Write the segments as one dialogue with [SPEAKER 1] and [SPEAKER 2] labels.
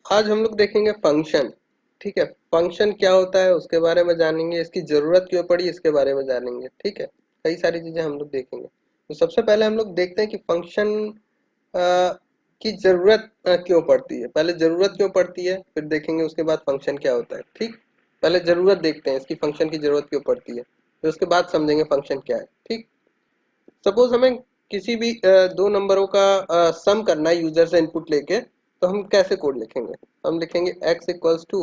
[SPEAKER 1] आज हम लोग देखेंगे फंक्शन। ठीक है, फंक्शन क्या होता है उसके बारे में जानेंगे, इसकी जरूरत क्यों पड़ी इसके बारे में जानेंगे। ठीक है, कई सारी चीजें हम लोग देखेंगे। तो सबसे पहले हम लोग देखते हैं कि फंक्शन की जरूरत क्यों पड़ती है। पहले जरूरत क्यों पड़ती है, फिर देखेंगे उसके बाद फंक्शन क्या होता है। ठीक, पहले जरूरत देखते हैं, इसकी फंक्शन की जरूरत क्यों पड़ती है, फिर उसके बाद समझेंगे फंक्शन क्या है। ठीक, सपोज हमें किसी भी दो नंबरों का सम करना है यूजर से इनपुट लेके, तो हम कैसे कोड लिखेंगे। हम लिखेंगे x equals to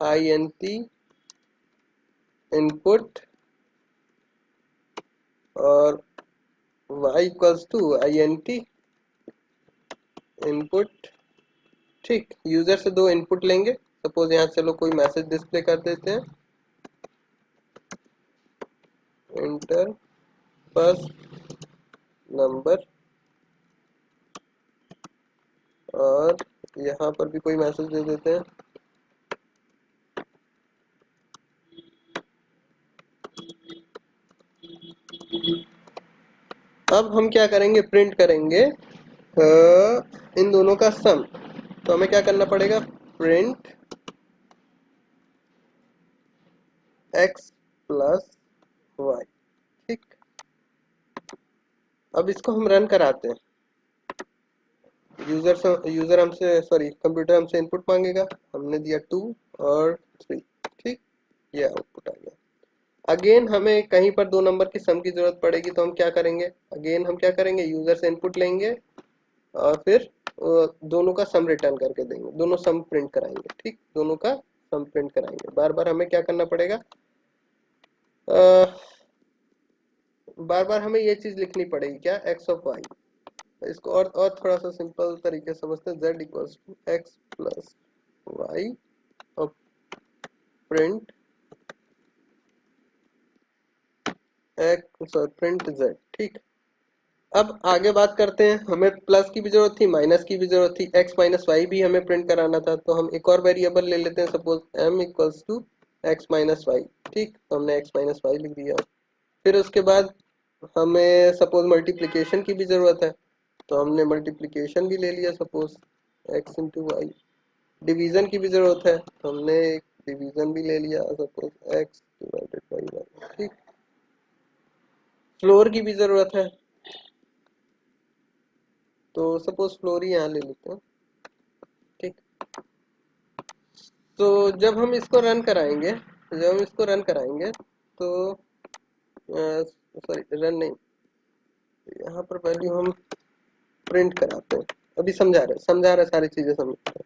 [SPEAKER 1] I N T input और y equals to I N T input. ठीक, यूजर से दो इनपुट लेंगे। सपोज यहाँ चलो कोई मैसेज डिस्प्ले कर देते हैं, इंटर फर्स्ट नंबर, और यहाँ पर भी कोई मैसेज दे देते हैं, अब हम क्या करेंगे, प्रिंट करेंगे इन दोनों का सम। तो हमें क्या करना पड़ेगा, प्रिंट x प्लस वाई। ठीक, अब इसको हम रन कराते हैं। यूजर हमसे सॉरी कंप्यूटर हमसे इनपुट मांगेगा, हमने दिया 2 और 3। ठीक, ये आउटपुट आ गया। अगेन हमें कहीं पर दो नंबर की सम की जरूरत पड़ेगी, तो हम क्या करेंगे, अगेन हम क्या करेंगे, यूजर से इनपुट लेंगे और फिर दोनों का सम रिटर्न करके देंगे, दोनों सम प्रिंट कराएंगे। ठीक, दोनों का सम प्रिंट कराएंगे। बार बार हमें क्या करना पड़ेगा, बार बार हमें ये चीज लिखनी पड़ेगी, क्या, एक्स ऑफ वाई। इसको और थोड़ा सा सिंपल तरीके से समझते हैं, z equals to x plus y और print x sorry print z। ठीक, अब आगे बात करते हैं, हमें प्लस की भी जरूरत थी, माइनस की भी जरूरत थी, x माइनस वाई भी हमें प्रिंट कराना था। तो हम एक और वेरिएबल ले लेते हैं, suppose m equals to x minus y. ठीक, तो हमने x माइनस वाई लिख दिया। फिर उसके बाद हमें सपोज मल्टीप्लिकेशन की भी जरूरत है, तो हमने मल्टीप्लिकेशन भी ले लिया, suppose x into y. Division की भी जरूरत है, तो हमने डिवीजन भी ले लिया, suppose x divided by y. ठीक, फ्लोर की भी जरूरत है, तो सपोज फ्लोर ही यहाँ ले लेते हैं। ठीक, तो जब हम इसको रन कराएंगे, तो सॉरी रन नहीं, यहाँ पर वैल्यू हम प्रिंट कराते हैं। अभी समझा रहे सारी चीजें समझते हैं।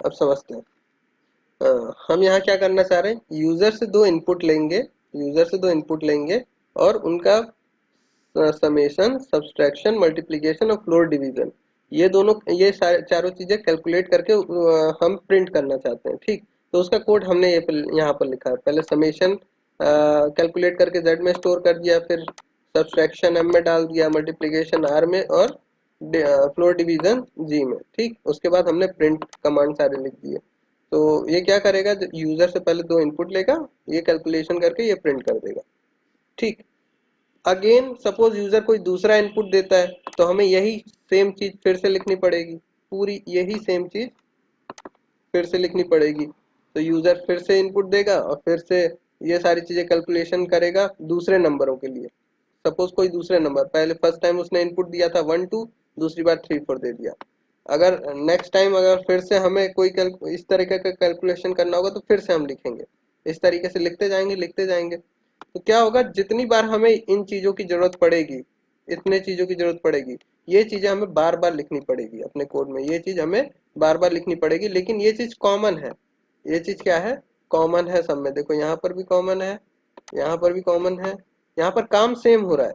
[SPEAKER 1] अब समझते हैं। हम यहाँ क्या करना चाह रहे हैं, यूजर से दो इनपुट लेंगे और उनका समेशन, सब्सट्रैक्शन, मल्टीप्लिकेशन और फ्लोर डिवीजन, ये दोनों, ये चारों चीजें कैलकुलेट करके हम प्रिंट करना चाहते हैं। ठीक, तो उसका कोड हमने यहाँ पर लिखा है। पहले समेशन कैलकुलेट करके z में स्टोर कर दिया, फिर सब्सट्रैक्शन m में डाल दिया, मल्टीप्लिकेशन r में और फ्लोर डिवीजन g में। ठीक, उसके बाद हमने प्रिंट कमांड सारे लिख दिए। तो ये क्या करेगा, यूजर से पहले दो इनपुट लेगा, ये कैलकुलेशन करके ये प्रिंट कर देगा। ठीक, अगेन सपोज यूजर कोई दूसरा इनपुट देता है, तो हमें यही सेम चीज फिर से लिखनी पड़ेगी, पूरी यही सेम चीज फिर से लिखनी पड़ेगी। तो यूजर फिर से इनपुट देगा और फिर से ये सारी चीजें कैलकुलेशन करेगा दूसरे नंबरों के लिए। सपोज कोई दूसरे नंबर, पहले फर्स्ट टाइम उसने इनपुट दिया था 1 2, दूसरी बार 3 4 दे दिया। अगर नेक्स्ट टाइम अगर फिर से हमें कोई इस तरीके का कैलकुलेशन करना होगा, तो फिर से हम लिखेंगे, इस तरीके से लिखते जाएंगे। तो क्या होगा, जितनी बार हमें इन चीजों की जरूरत पड़ेगी, इतने चीजों की जरूरत पड़ेगी, ये चीजें हमें बार बार लिखनी पड़ेगी अपने कोड में, ये चीज हमें बार बार लिखनी पड़ेगी। लेकिन ये चीज कॉमन है, ये चीज क्या है, कॉमन है सब में। देखो यहाँ पर भी कॉमन है, यहाँ पर भी कॉमन है, यहाँ पर काम सेम हो रहा है,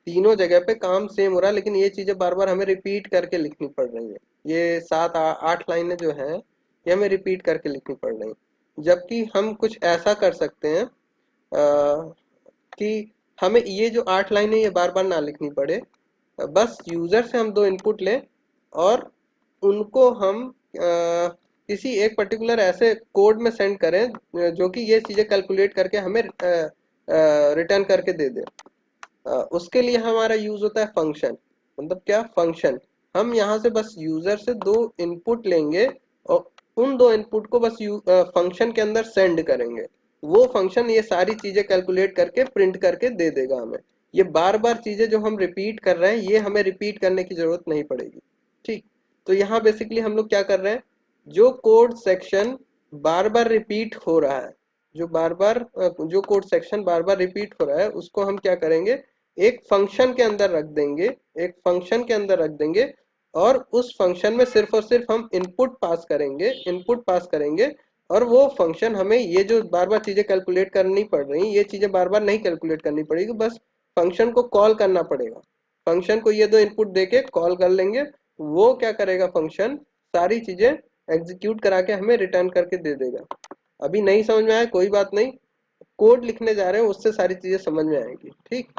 [SPEAKER 1] तीनों जगह पे काम सेम हो रहा है, लेकिन ये चीजें बार बार हमें रिपीट करके लिखनी पड़ रही है। ये 7 8 लाइनें जो हैं, ये हमें रिपीट करके लिखनी पड़ रही है। जबकि हम कुछ ऐसा कर सकते हैं कि हमें ये जो 8 लाइनें ये बार बार ना लिखनी पड़े, बस यूजर से हम दो इनपुट लें और उनको हम किसी एक पर्टिकुलर ऐसे कोड में सेंड करें जो कि ये चीजें कैलकुलेट करके हमें रिटर्न करके दे दे। उसके लिए हमारा यूज होता है फंक्शन। मतलब क्या फंक्शन, हम यहाँ से बस यूजर से दो इनपुट लेंगे और उन दो इनपुट को बस फंक्शन के अंदर सेंड करेंगे। वो फंक्शन ये सारी चीजें कैलकुलेट करके प्रिंट करके दे देगा हमें। ये बार बार चीजें जो हम रिपीट कर रहे हैं ये हमें रिपीट करने की जरूरत नहीं पड़ेगी। ठीक, तो यहाँ बेसिकली हम लोग क्या कर रहे हैं, जो कोड सेक्शन बार बार रिपीट हो रहा है, जो कोड सेक्शन बार बार रिपीट हो रहा है उसको हम क्या करेंगे, एक फंक्शन के अंदर रख देंगे। एक फंक्शन के अंदर रख देंगे और उस फंक्शन में सिर्फ और सिर्फ हम इनपुट पास करेंगे। और वो फंक्शन हमें ये जो बार बार चीजें कैलकुलेट करनी पड़ रही ये चीजें बार बार नहीं कैलकुलेट करनी पड़ेगी, बस फंक्शन को कॉल करना पड़ेगा। फंक्शन को ये दो इनपुट देके कॉल कर लेंगे, वो क्या करेगा फंक्शन, सारी चीजें एग्जीक्यूट करा के हमें रिटर्न करके दे देगा। अभी नहीं समझ में आया कोई बात नहीं, कोड लिखने जा रहे हैं उससे सारी चीजें समझ में आएगी। ठीक,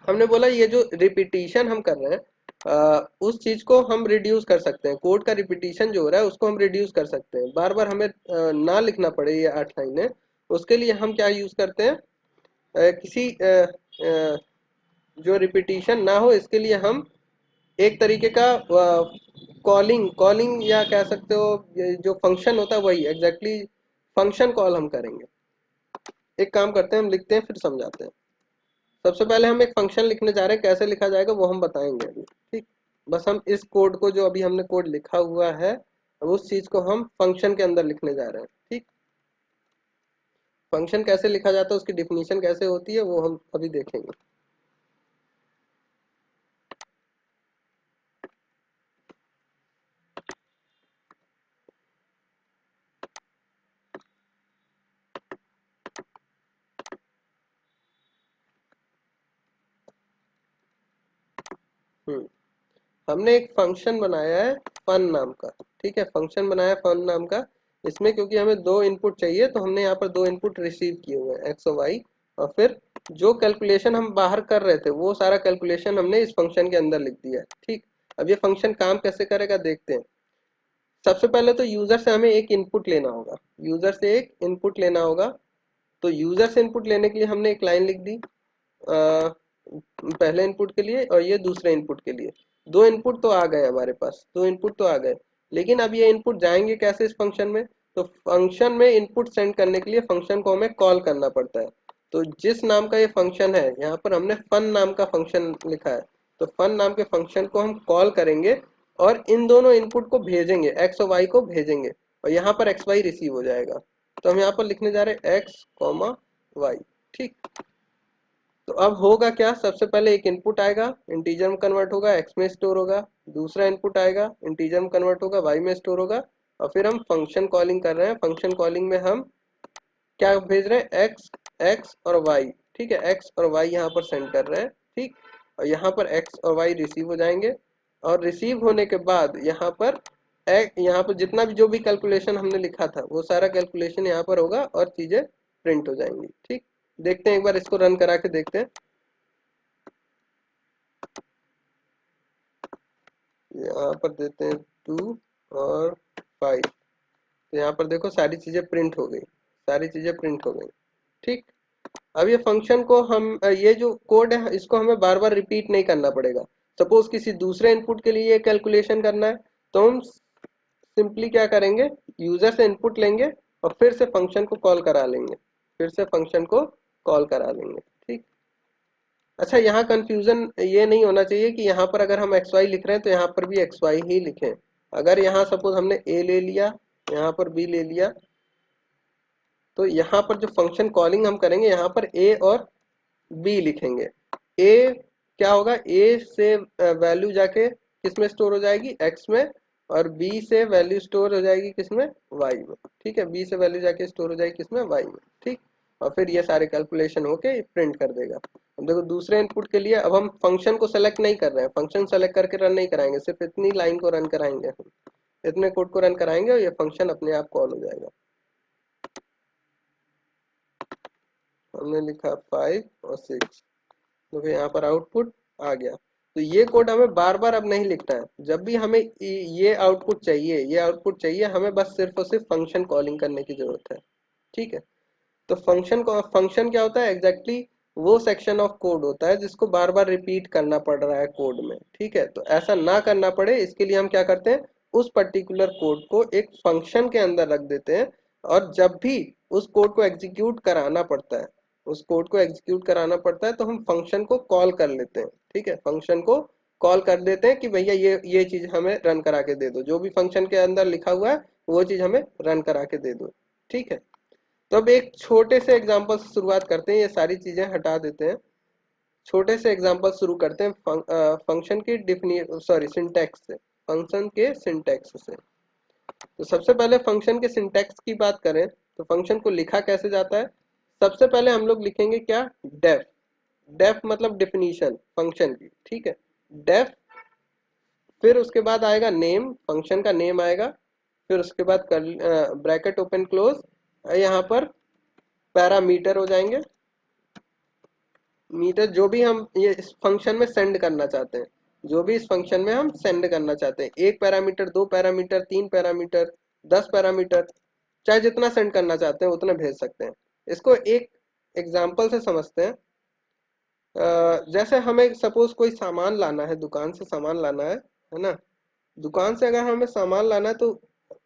[SPEAKER 1] हमने बोला ये जो रिपीटिशन हम कर रहे हैं उस चीज को हम रिड्यूस कर सकते हैं। कोड का रिपीटिशन जो हो रहा है उसको हम रिड्यूस कर सकते हैं, बार बार हमें ना लिखना पड़े ये 8 लाइनें। उसके लिए हम क्या यूज करते हैं, किसी जो रिपीटिशन ना हो इसके लिए हम एक तरीके का कॉलिंग कॉलिंग या कह सकते हो ये जो फंक्शन होता है वही एग्जैक्टली फंक्शन कॉल हम करेंगे। एक काम करते हैं, हम लिखते हैं फिर समझाते हैं। सबसे पहले हम एक फंक्शन लिखने जा रहे हैं, कैसे लिखा जाएगा वो हम बताएंगे अभी। ठीक, बस हम इस कोड को जो अभी हमने कोड लिखा हुआ है अब उस चीज को हम फंक्शन के अंदर लिखने जा रहे हैं। ठीक, फंक्शन कैसे लिखा जाता है उसकी डिफिनीशन कैसे होती है वो हम अभी देखेंगे। हम्म, हमने एक फंक्शन बनाया है फन नाम का। ठीक है, फंक्शन बनाया फन नाम का। इसमें क्योंकि हमें दो इनपुट चाहिए तो हमने यहाँ पर दो इनपुट रिसीव किए हुए हैं एक्स और वाई। और फिर जो कैलकुलेशन हम बाहर कर रहे थे वो सारा कैलकुलेशन हमने इस फंक्शन के अंदर लिख दिया है। ठीक, अब ये फंक्शन काम कैसे करेगा देखते हैं। सबसे पहले तो यूजर से हमें एक इनपुट लेना होगा, यूजर से एक इनपुट लेना होगा। तो यूजर से इनपुट लेने के लिए हमने एक लाइन लिख दी पहले इनपुट के लिए और ये दूसरे इनपुट के लिए। दो इनपुट तो आ गए हमारे पास, दो इनपुट तो आ गए, लेकिन अब ये इनपुट जाएंगे कैसे इस फंक्शन में। तो फंक्शन में इनपुट सेंड करने के लिए फंक्शन को हमें कॉल करना पड़ता है। तो जिस नाम का ये फंक्शन है यहाँ पर हमने फन नाम का फंक्शन लिखा है, तो फन नाम के फंक्शन को हम कॉल करेंगे और इन दोनों इनपुट को भेजेंगे, एक्स और वाई को भेजेंगे और यहाँ पर एक्स वाई रिसीव हो जाएगा। तो हम यहाँ पर लिखने जा रहे हैं एक्स कॉमा वाई। ठीक, तो अब होगा क्या, सबसे पहले एक इनपुट आएगा इंटीजर में कन्वर्ट होगा एक्स में स्टोर होगा, दूसरा इनपुट आएगा इंटीजर में कन्वर्ट होगा वाई में स्टोर होगा। और फिर हम फंक्शन कॉलिंग कर रहे हैं, फंक्शन कॉलिंग में हम क्या भेज रहे हैं, एक्स एक्स और वाई। ठीक है, एक्स और वाई यहाँ पर सेंड कर रहे हैं। ठीक, और यहाँ पर एक्स और वाई रिसीव हो जाएंगे और रिसीव होने के बाद यहाँ पर जितना भी जो भी कैलकुलेशन हमने लिखा था वो सारा कैलकुलेशन यहाँ पर होगा और चीजें प्रिंट हो जाएंगी। ठीक, देखते हैं एक बार इसको रन करा के देखते हैं। यहाँ पर देते हैं 2 और 5। तो यहाँ पर देखो सारी चीजें प्रिंट हो गई, सारी चीजें प्रिंट हो गई। ठीक, अब ये फंक्शन को हम ये जो कोड है इसको हमें बार बार रिपीट नहीं करना पड़ेगा। सपोज किसी दूसरे इनपुट के लिए ये कैलकुलेशन करना है तो हम सिंपली क्या करेंगे, यूजर से इनपुट लेंगे और फिर से फंक्शन को कॉल करा लेंगे, फिर से फंक्शन को कॉल करा लेंगे। ठीक, अच्छा यहाँ कंफ्यूजन ये नहीं होना चाहिए कि यहाँ पर अगर हम एक्स वाई लिख रहे हैं तो यहाँ पर भी एक्स वाई ही लिखें। अगर यहाँ सपोज हमने ए ले लिया, यहाँ पर बी ले लिया, तो यहाँ पर जो फंक्शन कॉलिंग हम करेंगे यहाँ पर ए और बी लिखेंगे। ए क्या होगा, ए से वैल्यू जाके किस में स्टोर हो जाएगी, एक्स में। और बी से वैल्यू स्टोर हो जाएगी किसमें, वाई में। ठीक है, बी से वैल्यू जाके स्टोर हो जाएगी किसमें, वाई में। ठीक, और फिर ये सारे कैलकुलेशन होके प्रिंट कर देगा। अब देखो दूसरे इनपुट के लिए अब हम फंक्शन को सेलेक्ट नहीं कर रहे हैं, फंक्शन सेलेक्ट करके रन नहीं कराएंगे, सिर्फ इतनी लाइन को रन कराएंगे हम, इतने कोड को रन कराएंगे और ये फंक्शन अपने आप कॉल हो जाएगा। हमने लिखा 5 और 6, तो यहाँ पर आउटपुट आ गया। तो ये कोड हमें बार बार अब नहीं लिखना है। जब भी हमें ये आउटपुट चाहिए, ये आउटपुट चाहिए, हमें बस सिर्फ और सिर्फ फंक्शन कॉलिंग करने की जरूरत है। ठीक है। तो फंक्शन क्या होता है एग्जैक्टली exactly, वो सेक्शन ऑफ कोड होता है जिसको बार बार रिपीट करना पड़ रहा है कोड में। ठीक है। तो ऐसा ना करना पड़े इसके लिए हम क्या करते हैं, उस पर्टिकुलर कोड को एक फंक्शन के अंदर रख देते हैं, और जब भी उस कोड को एग्जीक्यूट कराना पड़ता है, उस कोड को एग्जीक्यूट कराना पड़ता है तो हम फंक्शन को कॉल कर लेते हैं। ठीक है। फंक्शन को कॉल कर देते हैं कि भैया ये चीज हमें रन करा के दे दो, जो भी फंक्शन के अंदर लिखा हुआ है वो चीज हमें रन करा के दे दो। ठीक है। तो अब एक छोटे से एग्जांपल से शुरुआत करते हैं, ये सारी चीजें हटा देते हैं। छोटे से एग्जांपल शुरू करते हैं फंक्शन की डिफिनी सॉरी सिंटैक्स से, फंक्शन के सिंटैक्स से। तो सबसे पहले फंक्शन के सिंटैक्स की बात करें तो फंक्शन को लिखा कैसे जाता है। सबसे पहले हम लोग लिखेंगे क्या, डेफ। डेफ मतलब डिफिनीशन फंक्शन की। ठीक है। डेफ, फिर उसके बाद आएगा नेम, फंक्शन का नेम आएगा, फिर उसके बाद कर ब्रैकेट ओपन क्लोज, यहाँ पर पैरामीटर हो जाएंगे, मीटर जो भी हम ये इस फंक्शन में सेंड करना चाहते हैं, जो भी इस फंक्शन में हम सेंड करना चाहते हैं, एक पैरामीटर, दो पैरामीटर, तीन पैरामीटर, 10 पैरामीटर, चाहे जितना सेंड करना चाहते हैं उतना भेज सकते हैं। इसको एक एग्जाम्पल से समझते हैं। जैसे हमें सपोज कोई सामान लाना है, दुकान से सामान लाना है ना। दुकान से अगर हमें सामान लाना है तो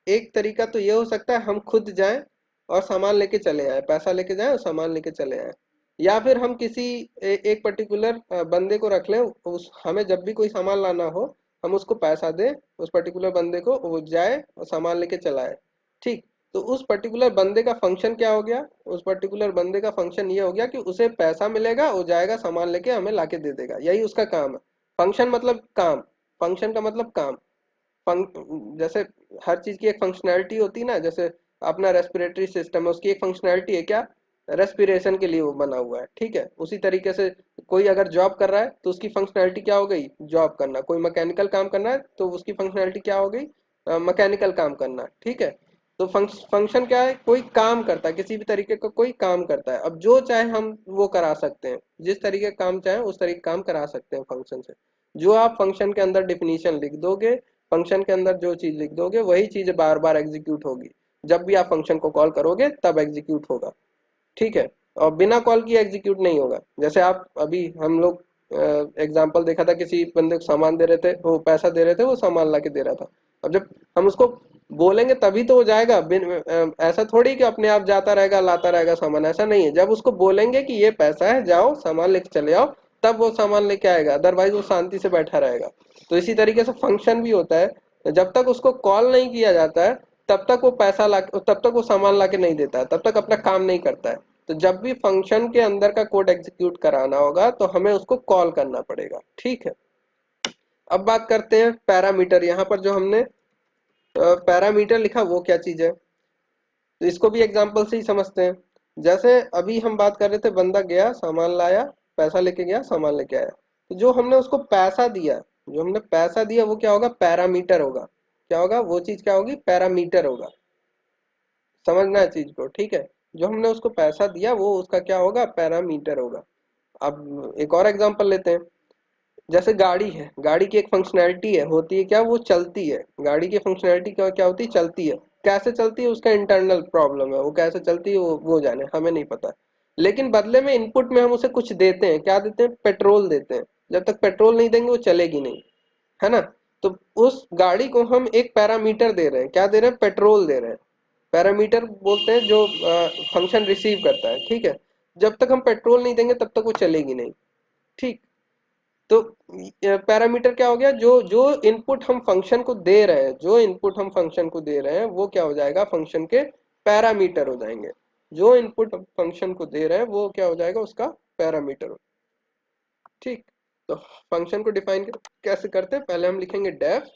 [SPEAKER 1] एक तरीका तो ये हो सकता है हम खुद जाएं और सामान लेके चले आए, पैसा लेके जाएं और सामान लेके चले आए, या फिर हम किसी एक पर्टिकुलर बंदे को रख लें, उस हमें जब भी कोई सामान लाना हो हम उसको पैसा दें, उस पर्टिकुलर बंदे को, वो जाए और सामान लेके चला आए। ठीक। तो उस पर्टिकुलर बंदे का फंक्शन क्या हो गया, उस पर्टिकुलर बंदे का फंक्शन ये हो गया कि उसे पैसा मिलेगा, वो जाएगा सामान लेके हमें लाके दे देगा, यही उसका काम है। फंक्शन मतलब काम, फंक्शन का मतलब काम। जैसे हर चीज की एक फंक्शनैलिटी होती है ना, जैसे अपना रेस्पिरेटरी सिस्टम है, उसकी एक फंक्शनैलिटी है क्या, रेस्पिरेशन के लिए वो बना हुआ है। ठीक है। उसी तरीके से कोई अगर जॉब कर रहा है तो उसकी फंक्शनैलिटी क्या हो गई, जॉब करना। कोई मैकेनिकल काम करना है तो उसकी फंक्शनैलिटी क्या हो गई, मैकेनिकल काम करना। ठीक है। तो फंक्शन क्या है, कोई काम करता है, किसी भी तरीके का कोई काम करता है। अब जो चाहे हम वो करा सकते हैं, जिस तरीके का काम चाहे उस तरीके का काम करा सकते हैं फंक्शन से। जो आप फंक्शन के अंदर डिफिनीशन लिख दोगे, फंक्शन के अंदर जो चीज लिख दोगे वही चीज बार बार एग्जीक्यूट होगी। जब भी आप फंक्शन को कॉल करोगे तब एग्जीक्यूट होगा। ठीक है। और बिना कॉल किए एग्जीक्यूट नहीं होगा। जैसे आप अभी हम लोग एग्जांपल देखा था, किसी बंदे को सामान दे रहे थे, वो पैसा दे रहे थे, वो सामान ला के दे रहा था। अब जब हम उसको बोलेंगे तभी तो वो जाएगा, ऐसा थोड़ी कि अपने आप जाता रहेगा लाता रहेगा सामान, ऐसा नहीं है। जब उसको बोलेंगे कि ये पैसा है, जाओ सामान लेके चले आओ, तब वो सामान लेके आएगा, अदरवाइज वो शांति से बैठा रहेगा। तो इसी तरीके से फंक्शन भी होता है, जब तक उसको कॉल नहीं किया जाता है तब तक वो पैसा ला, तब तक वो सामान ला के नहीं देता है, तब तक अपना काम नहीं करता है। तो जब भी फंक्शन के अंदर का कोड एग्जीक्यूट कराना होगा तो हमें उसको कॉल करना पड़ेगा। ठीक है। अब बात करते हैं पैरामीटर। यहाँ पर जो हमने पैरामीटर लिखा वो क्या चीज है, तो इसको भी एग्जांपल से ही समझते हैं। जैसे अभी हम बात कर रहे थे, बंदा गया सामान लाया, पैसा लेके गया सामान लेके आया, तो जो हमने उसको पैसा दिया, जो हमने पैसा दिया वो क्या होगा, पैरामीटर होगा। क्या होगा वो चीज, क्या होगी, पैरामीटर होगा। समझना है चीज को। ठीक है। जो हमने उसको पैसा दिया वो उसका क्या होगा, पैरामीटर होगा। अब एक और एग्जांपल लेते हैं। जैसे गाड़ी है, गाड़ी की एक फंक्शनैलिटी है, होती है क्या, वो चलती है। गाड़ी की फंक्शनैलिटी क्या क्या होती है, चलती है। कैसे चलती है उसका इंटरनल प्रॉब्लम है, वो कैसे चलती है वो जाने, हमें नहीं पता। लेकिन बदले में इनपुट में हम उसे कुछ देते हैं, क्या देते हैं, पेट्रोल देते हैं। जब तक पेट्रोल नहीं देंगे वो चलेगी नहीं, है ना। तो उस गाड़ी को हम एक पैरामीटर दे रहे हैं, क्या दे रहे हैं, पेट्रोल दे रहे हैं। पैरामीटर बोलते हैं जो फंक्शन रिसीव करता है। ठीक है। जब तक हम पेट्रोल नहीं देंगे तब तक वो चलेगी नहीं। ठीक। तो पैरामीटर क्या हो गया, जो जो इनपुट हम फंक्शन को दे रहे हैं, जो इनपुट हम फंक्शन को दे रहे हैं वो क्या हो जाएगा, फंक्शन के पैरामीटर हो जाएंगे। जो इनपुट फंक्शन को दे रहे हैं वो क्या हो जाएगा, उसका पैरामीटर हो। ठीक। तो फंक्शन को डिफाइन कैसे करते हैं, पहले हम लिखेंगे डेफ,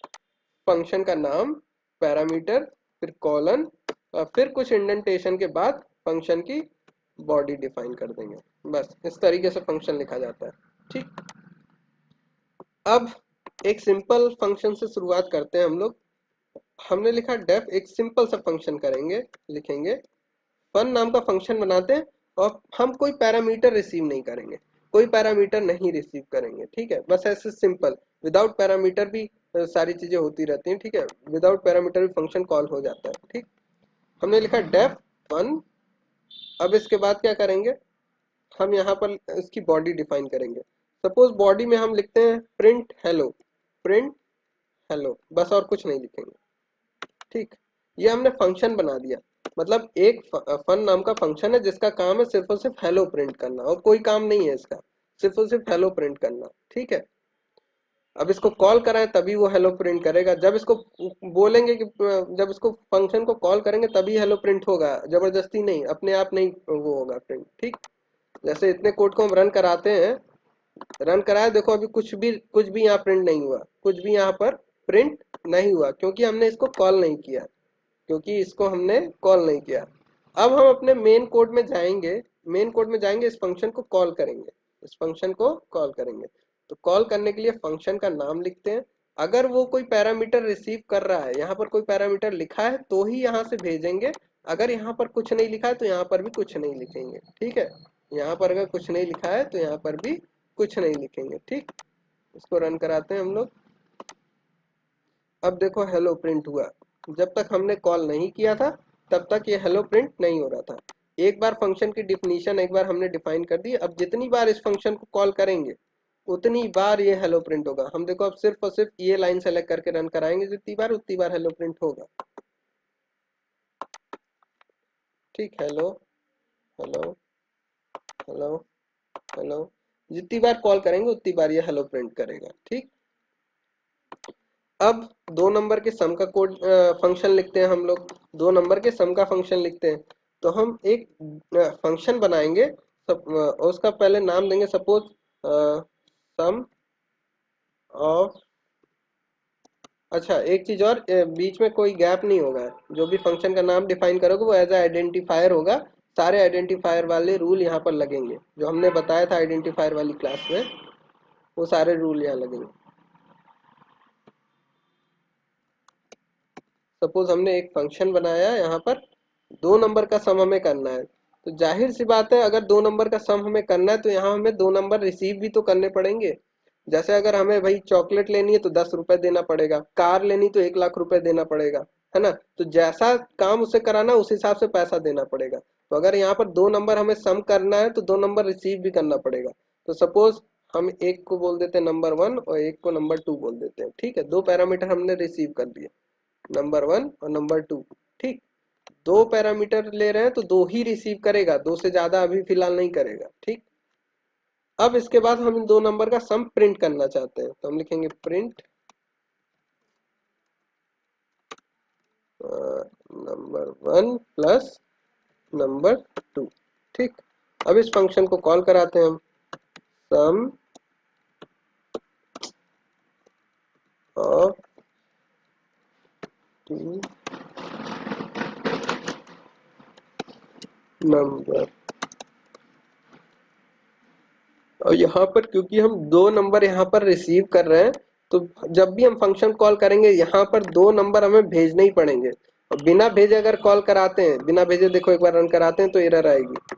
[SPEAKER 1] फंक्शन का नाम, पैरामीटर, फिर कॉलन, फिर कुछ इंडेंटेशन के बाद फंक्शन की बॉडी डिफाइन कर देंगे। बस इस तरीके से फंक्शन लिखा जाता है। ठीक। अब एक सिंपल फंक्शन से शुरुआत करते हैं हम लोग। हमने लिखा डेफ, एक सिंपल सा फंक्शन करेंगे, लिखेंगे फन नाम का फंक्शन बनाते हैं, और हम कोई पैरामीटर रिसीव नहीं करेंगे। कोई पैरामीटर नहीं रिसीव करेंगे। ठीक है, बस ऐसे सिंपल। विदाउट पैरामीटर भी सारी चीजें होती रहती हैं। ठीक है, विदाउट पैरामीटर भी फंक्शन कॉल हो जाता है। ठीक, हमने लिखा डेफ वन। अब इसके बाद क्या करेंगे, हम यहाँ पर इसकी बॉडी डिफाइन करेंगे। सपोज बॉडी में हम लिखते हैं प्रिंट हेलो, प्रिंट हेलो, बस और कुछ नहीं लिखेंगे। ठीक, ये हमने फंक्शन बना दिया। मतलब एक फन नाम का फंक्शन है जिसका काम है सिर्फ और सिर्फ हेलो प्रिंट करना, और कोई काम नहीं है इसका, सिर्फ और सिर्फ हेलो प्रिंट करना। ठीक है, अब इसको कॉल कराएं तभी वो हेलो प्रिंट करेगा। जब इसको बोलेंगे कि जब इसको फंक्शन को कॉल करेंगे तभी हेलो प्रिंट होगा, जबरदस्ती नहीं, अपने आप नहीं वो होगा प्रिंट। ठीक, जैसे इतने कोड को हम रन कराते हैं, रन कराया, देखो अभी कुछ भी यहाँ प्रिंट नहीं हुआ, कुछ भी यहाँ पर प्रिंट नहीं हुआ, क्योंकि हमने इसको कॉल नहीं किया, क्योंकि इसको हमने कॉल नहीं किया। अब हम अपने मेन कोड में जाएंगे, मेन कोड में जाएंगे, इस फंक्शन को कॉल करेंगे, इस फंक्शन को कॉल करेंगे। तो कॉल करने के लिए फंक्शन का नाम लिखते हैं। अगर वो कोई पैरामीटर रिसीव कर रहा है, यहाँ पर कोई पैरामीटर लिखा है तो ही यहाँ से भेजेंगे। अगर यहाँ पर कुछ नहीं लिखा है तो यहाँ पर भी कुछ नहीं लिखेंगे। ठीक है, यहाँ पर अगर कुछ नहीं लिखा है तो यहाँ पर भी कुछ नहीं लिखेंगे। ठीक, इसको रन कराते हैं हम लोग। अब देखो हेलो प्रिंट हुआ। जब तक हमने कॉल नहीं किया था तब तक ये हेलो प्रिंट नहीं हो रहा था। एक बार फंक्शन की डिफिनीशन एक बार हमने डिफाइन कर दी, अब जितनी बार इस फंक्शन को कॉल करेंगे उतनी बार ये हेलो प्रिंट होगा। हम देखो अब सिर्फ और सिर्फ ये लाइन सेलेक्ट करके रन कराएंगे, जितनी बार उतनी बार हेलो प्रिंट होगा। ठीक, हेलो हेलो हेलो हेलो, जितनी बार कॉल करेंगे उतनी बार ये हेलो प्रिंट करेगा। ठीक, अब दो नंबर के सम का कोड फंक्शन लिखते हैं हम लोग, दो नंबर के सम का फंक्शन लिखते हैं। तो हम एक फंक्शन बनाएंगे, उसका पहले नाम देंगे, सपोज सम ऑफ। अच्छा, एक चीज और, बीच में कोई गैप नहीं होगा। जो भी फंक्शन का नाम डिफाइन करोगे वो एज आइडेंटिफायर होगा। सारे आइडेंटिफायर वाले रूल यहाँ पर लगेंगे, जो हमने बताया था आइडेंटिफायर वाली क्लास में, वो सारे रूल यहाँ लगेंगे। सपोज हमने एक फंक्शन बनाया, यहाँ पर दो नंबर का सम हमें करना है। तो जाहिर सी बात है, अगर दो नंबर का सम हमें करना है तो यहाँ हमें दो नंबर रिसीव भी तो करने पड़ेंगे। जैसे अगर हमें भाई चॉकलेट लेनी है तो 10 रुपए देना पड़ेगा, कार लेनी तो 1 लाख रुपए देना पड़ेगा, है ना। तो जैसा काम उसे कराना उस हिसाब से पैसा देना पड़ेगा। तो अगर यहाँ पर दो नंबर हमें सम करना है तो दो नंबर रिसीव भी करना पड़ेगा। तो सपोज हम एक को बोल देते हैं नंबर वन और एक को नंबर टू बोल देते हैं। ठीक है, दो पैरामीटर हमने रिसीव कर दिए, नंबर वन और नंबर टू। ठीक, दो पैरामीटर ले रहे हैं तो दो ही रिसीव करेगा, दो से ज्यादा अभी फिलहाल नहीं करेगा। ठीक, अब इसके बाद हम इन दो नंबर का सम प्रिंट करना चाहते हैं, तो हम लिखेंगे print number one plus number two. ठीक, अब इस फंक्शन को कॉल कराते हैं हम, सम ऑफ टू नंबर। और यहाँ पर क्योंकि हम दो नंबर यहाँ पर रिसीव कर रहे हैं, तो जब भी हम फंक्शन कॉल करेंगे यहाँ पर दो नंबर हमें भेजने ही पड़ेंगे। और बिना भेजे अगर कॉल कराते हैं, बिना भेजे देखो एक बार रन कराते हैं तो एरर आएगी।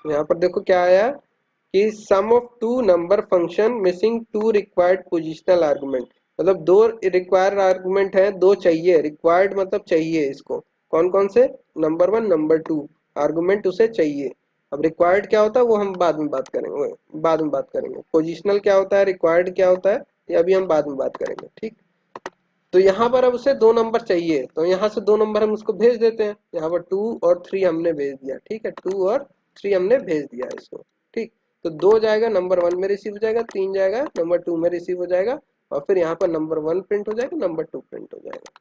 [SPEAKER 1] यहाँ पर देखो क्या आया कि sum of two number function missing two required positional argument. मतलब दो रिक्वायर्ड आर्गुमेंट है, दो चाहिए, रिक्वायर्ड मतलब चाहिए इसको। कौन कौन से, number one number two, argument उसे चाहिए। अब रिक्वायर्ड क्या होता है वो हम बाद में बात करेंगे, बाद में बात करेंगे। पोजिशनल क्या होता है, रिक्वायर्ड क्या होता है, ये अभी हम बाद में बात करेंगे। ठीक, तो यहाँ पर अब उसे दो नंबर चाहिए, तो यहाँ से दो नंबर हम उसको भेज देते हैं। यहाँ पर टू और थ्री हमने भेज दिया। ठीक है, टू और थ्री हमने भेज दिया इसको। ठीक, तो दो जाएगा नंबर वन में रिसीव हो जाएगा, तीन जाएगा नंबर टू में रिसीव हो जाएगा, और फिर यहाँ पर नंबर वन प्रिंट हो जाएगा, नंबर टू प्रिंट हो जाएगा।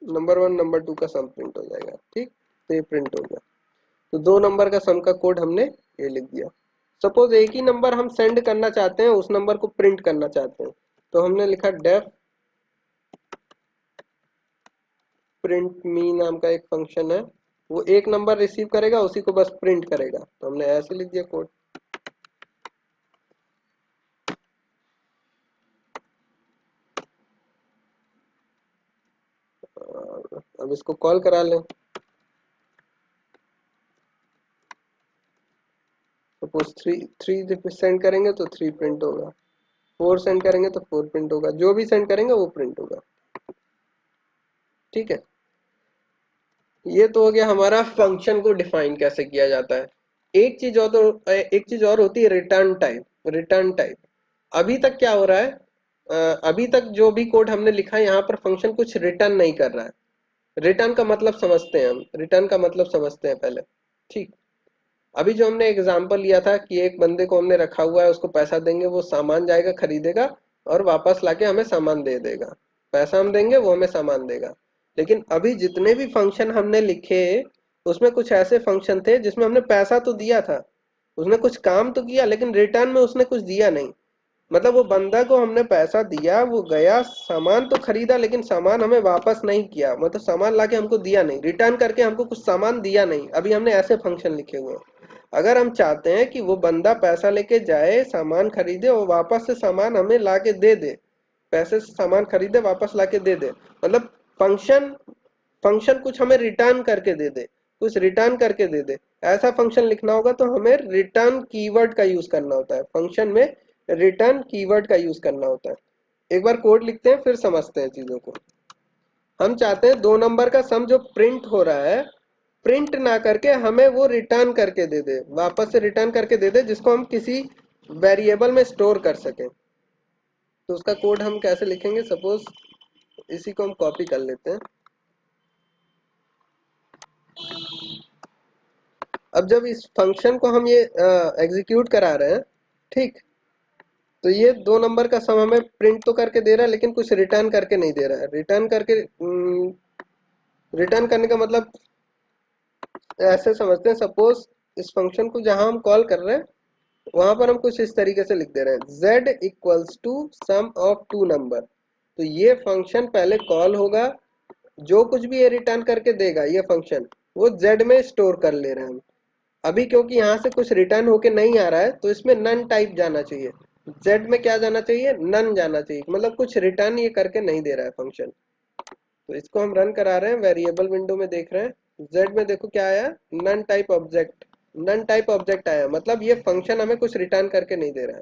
[SPEAKER 1] नंबर वन नंबर टू का सम प्रिंट हो जाएगा। ठीक, तो ये प्रिंट हो गया। तो दो नंबर का सम का कोड हमने ये लिख दिया। सपोज एक ही नंबर हम सेंड करना चाहते हैं, उस नंबर को प्रिंट करना चाहते हैं, तो हमने लिखा डेफ प्रिंट मी नाम का एक फंक्शन है, वो एक नंबर रिसीव करेगा, उसी को बस प्रिंट करेगा। तो हमने ऐसे लिख दिया कोड। अब इसको कॉल करा लें। सपोज थ्री सेंड करेंगे तो 3 प्रिंट होगा, 4 सेंड करेंगे तो 4 प्रिंट होगा, जो भी सेंड करेंगे वो प्रिंट होगा। ठीक है, ये तो हो गया हमारा फंक्शन को डिफाइन कैसे किया जाता है। एक चीज और होती है रिटर्न टाइप। रिटर्न टाइप अभी तक क्या हो रहा है, अभी तक जो भी कोड हमने लिखा है यहाँ पर फंक्शन कुछ रिटर्न नहीं कर रहा है। रिटर्न का मतलब समझते हैं, हम रिटर्न का मतलब समझते हैं पहले। ठीक, अभी जो हमने एग्जांपल लिया था कि एक बंदे को हमने रखा हुआ है, उसको पैसा देंगे, वो सामान जाएगा खरीदेगा और वापस लाके हमें सामान दे देगा। पैसा हम देंगे, वो हमें सामान देगा। लेकिन अभी जितने भी फंक्शन हमने लिखे, उसमें कुछ ऐसे फंक्शन थे जिसमें हमने पैसा तो दिया था, उसने कुछ काम तो किया, लेकिन रिटर्न में उसने कुछ दिया नहीं। मतलब वो बंदा को हमने पैसा दिया, वो गया सामान तो खरीदा, लेकिन सामान हमें वापस नहीं किया, मतलब सामान लाके हमको दिया नहीं, रिटर्न करके हमको कुछ सामान दिया नहीं। अभी हमने ऐसे फंक्शन लिखे हुए हैं। अगर हम चाहते हैं कि वो बंदा पैसा लेके जाए, सामान खरीदे और वापस से सामान हमें लाके दे दे, पैसे से सामान खरीदे वापस लाके दे दे, मतलब फंक्शन फंक्शन कुछ हमें रिटर्न करके दे दे, कुछ रिटर्न करके दे दे, ऐसा फंक्शन लिखना होगा तो हमें रिटर्न कीवर्ड का यूज करना होता है। फंक्शन में रिटर्न कीवर्ड का यूज करना होता है। एक बार कोड लिखते हैं फिर समझते हैं चीजों को। हम चाहते हैं दो नंबर का सम जो प्रिंट हो रहा है, प्रिंट ना करके हमें वो रिटर्न करके दे दे, वापस से रिटर्न करके दे दे, जिसको हम किसी वेरिएबल में स्टोर कर सकें। तो उसका कोड हम कैसे लिखेंगे, सपोज इसी को हम कॉपी कर लेते हैं। अब जब इस फंक्शन को हम ये एग्जीक्यूट करा रहे हैं, ठीक, तो ये दो नंबर का सम हमें प्रिंट तो करके दे रहा है, लेकिन कुछ रिटर्न करके नहीं दे रहा है। रिटर्न करके रिटर्न करने का मतलब ऐसे समझते हैं, सपोज इस फंक्शन को जहां हम कॉल कर रहे हैं वहां पर हम कुछ इस तरीके से लिख दे रहे हैं, z equals to sum of two number. तो ये फंक्शन पहले कॉल होगा, जो कुछ भी ये रिटर्न करके देगा ये फंक्शन, वो z में स्टोर कर ले रहे हैं हम। अभी क्योंकि यहाँ से कुछ रिटर्न होके नहीं आ रहा है, तो इसमें नन टाइप जाना चाहिए। z में क्या जाना चाहिए, नन जाना चाहिए, मतलब कुछ रिटर्न ये करके नहीं दे रहा है फंक्शन। तो इसको हम रन करा रहे हैं, वेरिएबल विंडो में देख रहे हैं, z में देखो क्या आया, none type object. None type object आया, मतलब ये फंक्शन हमें कुछ रिटर्न करके नहीं दे रहा है।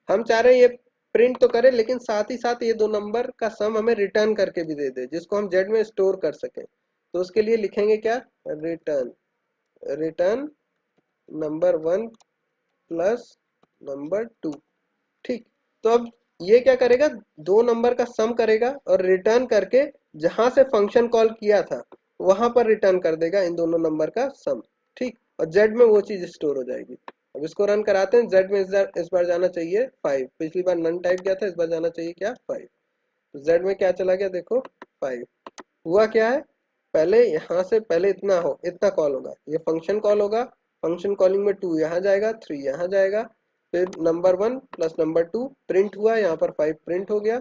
[SPEAKER 1] हम चाह रहे हैं ये प्रिंट तो करे, लेकिन साथ ही साथ ये दो नंबर का सम हमें रिटर्न करके भी दे दे, जिसको हम z में स्टोर कर सकें। तो उसके लिए लिखेंगे क्या, return, return number one plus number two. ठीक, तो अब ये क्या करेगा, दो नंबर का सम करेगा और रिटर्न करके जहां से फंक्शन कॉल किया था वहां पर रिटर्न कर देगा इन दोनों नंबर का सम। ठीक, और जेड में वो चीज स्टोर हो जाएगी। अब इसको रन कराते हैं, जेड में इस बार जाना चाहिए 5, पिछली बार नन टाइप किया था, इस बार जाना चाहिए क्या 5। तो जेड में क्या चला गया देखो 5। हुआ क्या है, पहले यहाँ से पहले इतना कॉल होगा, ये फंक्शन कॉल होगा, फंक्शन कॉलिंग में 2 यहाँ जाएगा, 3 यहाँ जाएगा, फिर number one plus number two print हुआ, यहाँ पर 5 प्रिंट हो गया।